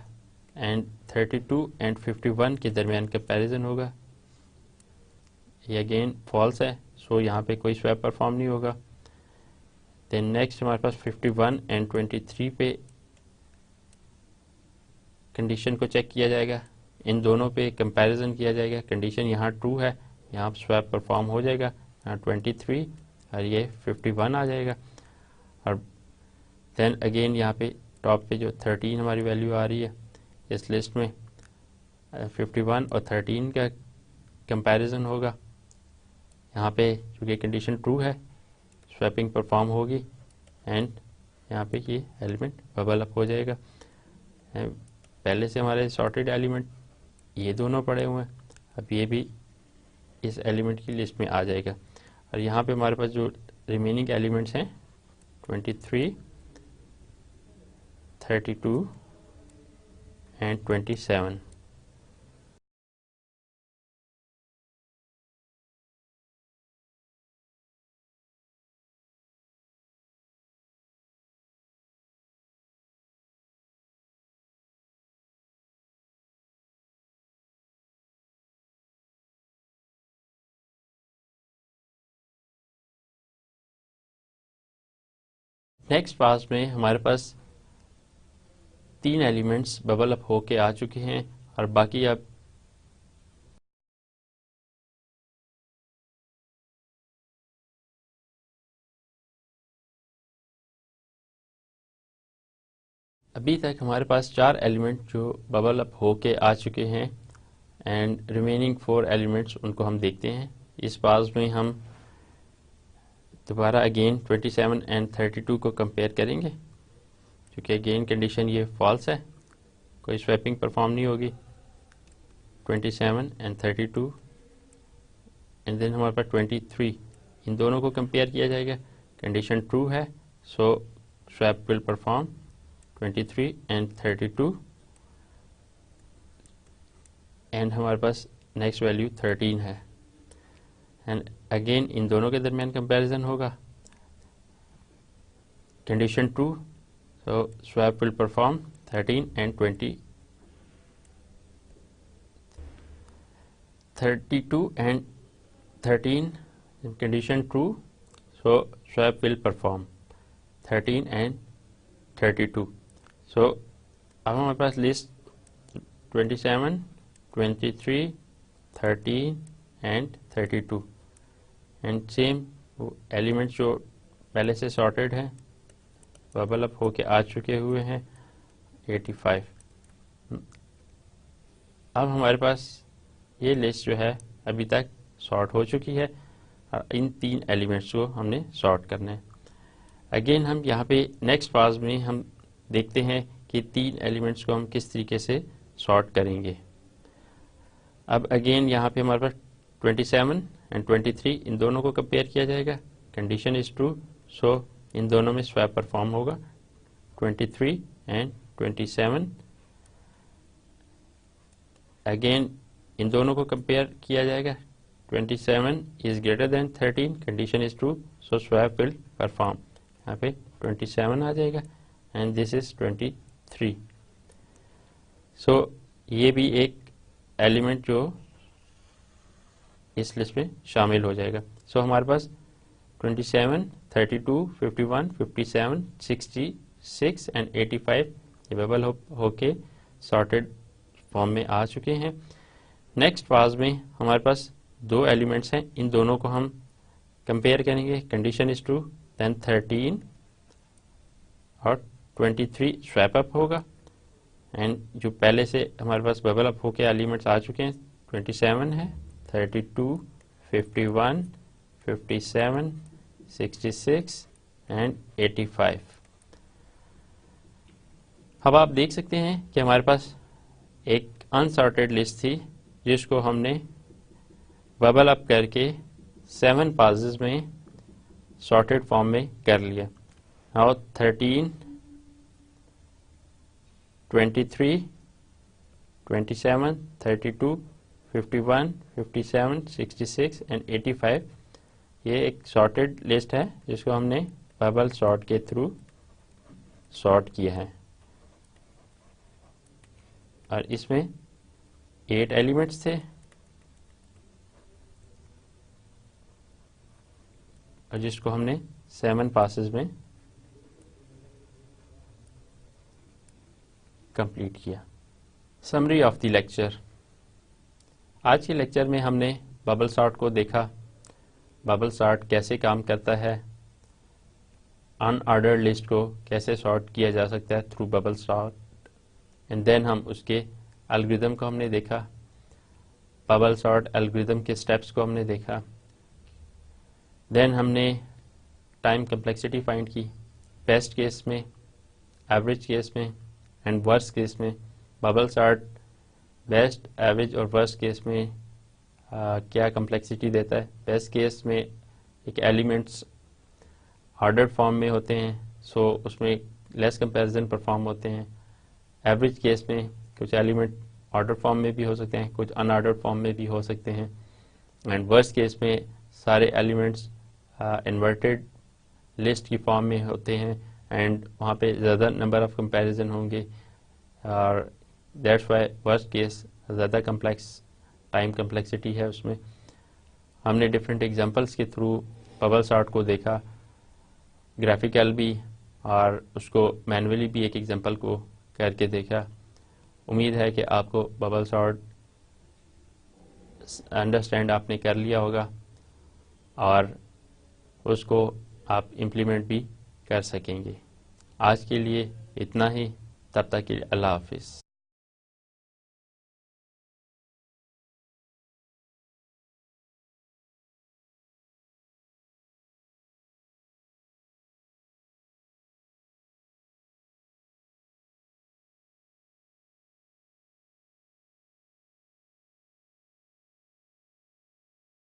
एंड 32 एंड 51 के दरमियान कंपैरिजन होगा, ये अगेन फॉल्स है, सो यहाँ पे कोई स्वैप परफॉर्म नहीं होगा। देन नेक्स्ट हमारे पास 51 एंड 23 पे कंडीशन को चेक किया जाएगा, इन दोनों पे कंपैरिजन किया जाएगा। कंडीशन यहाँ ट्रू है, यहाँ स्वैप परफॉर्म हो जाएगा, यहाँ 23 और ये 51 आ जाएगा। और देन अगेन यहाँ पे टॉप पे जो 13 हमारी वैल्यू आ रही है इस लिस्ट में, 51 और 13 का कंपैरिजन होगा। यहाँ पे चूँकि कंडीशन ट्रू है स्वैपिंग परफॉर्म होगी एंड यहाँ पे ये एलिमेंट बबल अप हो जाएगा। पहले से हमारे सॉर्टेड एलिमेंट ये दोनों पड़े हुए हैं, अब ये भी इस एलिमेंट की लिस्ट में आ जाएगा। और यहाँ पे हमारे पास जो रिमेनिंग एलिमेंट्स हैं 23, 32 एंड 27। नेक्स्ट पास में हमारे पास 3 एलिमेंट्स बबल अप होके आ चुके हैं और बाकी अब अभी तक हमारे पास 4 एलिमेंट जो बबल अप होके आ चुके हैं एंड रिमेनिंग 4 एलिमेंट्स उनको हम देखते हैं। इस पास में हम दोबारा अगेन 27 एंड 32 को कंपेयर करेंगे, क्योंकि अगेन कंडीशन ये फॉल्स है, कोई स्वैपिंग परफॉर्म नहीं होगी। 27 एंड 32 एंड देन हमारे पास 23, इन दोनों को कंपेयर किया जाएगा। कंडीशन ट्रू है, so swap will perform 23 and 32 and हमारे पास नेक्स्ट वैल्यू 13 है एंड अगेन इन दोनों के दरमियान कंपैरिजन होगा। Condition true, so swap will perform 13 and 20, 32 and 13 condition true, so swap will perform 13 and 32। So अब हमारे पास list 27, 23, 13 and 32 and same elements जो पहले से सॉर्टेड हैं बबल अप होके आ चुके हुए हैं 85। अब हमारे पास ये लिस्ट जो है अभी तक सॉर्ट हो चुकी है और इन 3 एलिमेंट्स को हमने सॉर्ट करना है। अगेन हम यहाँ पे नेक्स्ट पास में हम देखते हैं कि 3 एलिमेंट्स को हम किस तरीके से सॉर्ट करेंगे। अब अगेन यहाँ पे हमारे पास 27 एंड 23 इन दोनों को कंपेयर किया जाएगा। कंडीशन इज ट्रू, सो इन दोनों में स्वैप परफॉर्म होगा 23 एंड 27। अगेन इन दोनों को कंपेयर किया जाएगा, 27 is greater then 13, condition is true, so swap will perform. यहाँ पे 27 आ जाएगा एंड दिस इज 23। सो ये भी एक एलिमेंट जो इस लिस्ट में शामिल हो जाएगा। सो हमारे पास 27, 32, 51, 57, 66 एंड 85 अवेलेबल होके सॉर्टेड फॉर्म में आ चुके हैं। नेक्स्ट पास में हमारे पास 2 एलिमेंट्स हैं, इन दोनों को हम कंपेयर करेंगे। कंडीशन इज ट्रू, देन 13 और 23 स्वैप अप होगा एंड जो पहले से हमारे पास बबल अप होके एलिमेंट्स आ चुके हैं 27 है, 32, 51, 57, 66 एंड 85। अब आप देख सकते हैं कि हमारे पास एक अनसॉर्टेड लिस्ट थी जिसको हमने बबल अप करके 7 पासेस में सॉर्टेड फॉर्म में कर लिया। नाउ 13, 23, 27, 32, 51, 57, 66 एंड 85 ये एक सॉर्टेड लिस्ट है जिसको हमने बबल सॉर्ट के थ्रू सॉर्ट किया है। और इसमें 8 एलिमेंट्स थे और जिसको हमने 7 पासेस में कंप्लीट किया। Summary of the lecture. आज के लेक्चर में हमने बबल सॉर्ट को देखा, बबल सॉर्ट कैसे काम करता है, अनऑर्डर्ड लिस्ट को कैसे सॉर्ट किया जा सकता है through bubble sort, and then हम उसके एल्गोरिथम को हमने देखा, बबल सॉर्ट एल्गोरिथम के स्टेप्स को हमने देखा। देन हमने टाइम कम्प्लेक्सिटी फाइंड की, बेस्ट केस में, एवरेज केस में एंड वर्स्ट केस में। बबल सॉर्ट बेस्ट, एवरेज और वर्स्ट केस में क्या कम्प्लेक्सिटी देता है। बेस्ट केस में एक एलिमेंट्स ऑर्डर्ड फॉर्म में होते हैं, सो उसमें लेस कंपैरिजन परफॉर्म होते हैं। एवरेज केस में कुछ एलिमेंट ऑर्डर फॉर्म में भी हो सकते हैं, कुछ अनऑर्डर्ड फॉर्म में भी हो सकते हैं। एंड वर्स्ट केस में सारे एलिमेंट्स इन्वर्टेड लिस्ट की फॉर्म में होते हैं एंड वहाँ पे ज़्यादा नंबर ऑफ कंपैरिजन होंगे और दैट्स वाई वर्स्ट केस ज़्यादा कम्प्लेक्स टाइम कम्प्लेक्सिटी है उसमें। हमने डिफरेंट एग्जांपल्स के थ्रू बबल सॉर्ट को देखा, ग्राफिकल भी और उसको मैनुअली भी एक एग्जांपल को करके देखा। उम्मीद है कि आपको बबल सॉर्ट अंडरस्टैंड आपने कर लिया होगा और उसको आप इम्प्लीमेंट भी कर सकेंगे। आज के लिए इतना ही, तब तक के लिए अल्लाह हाफिज़।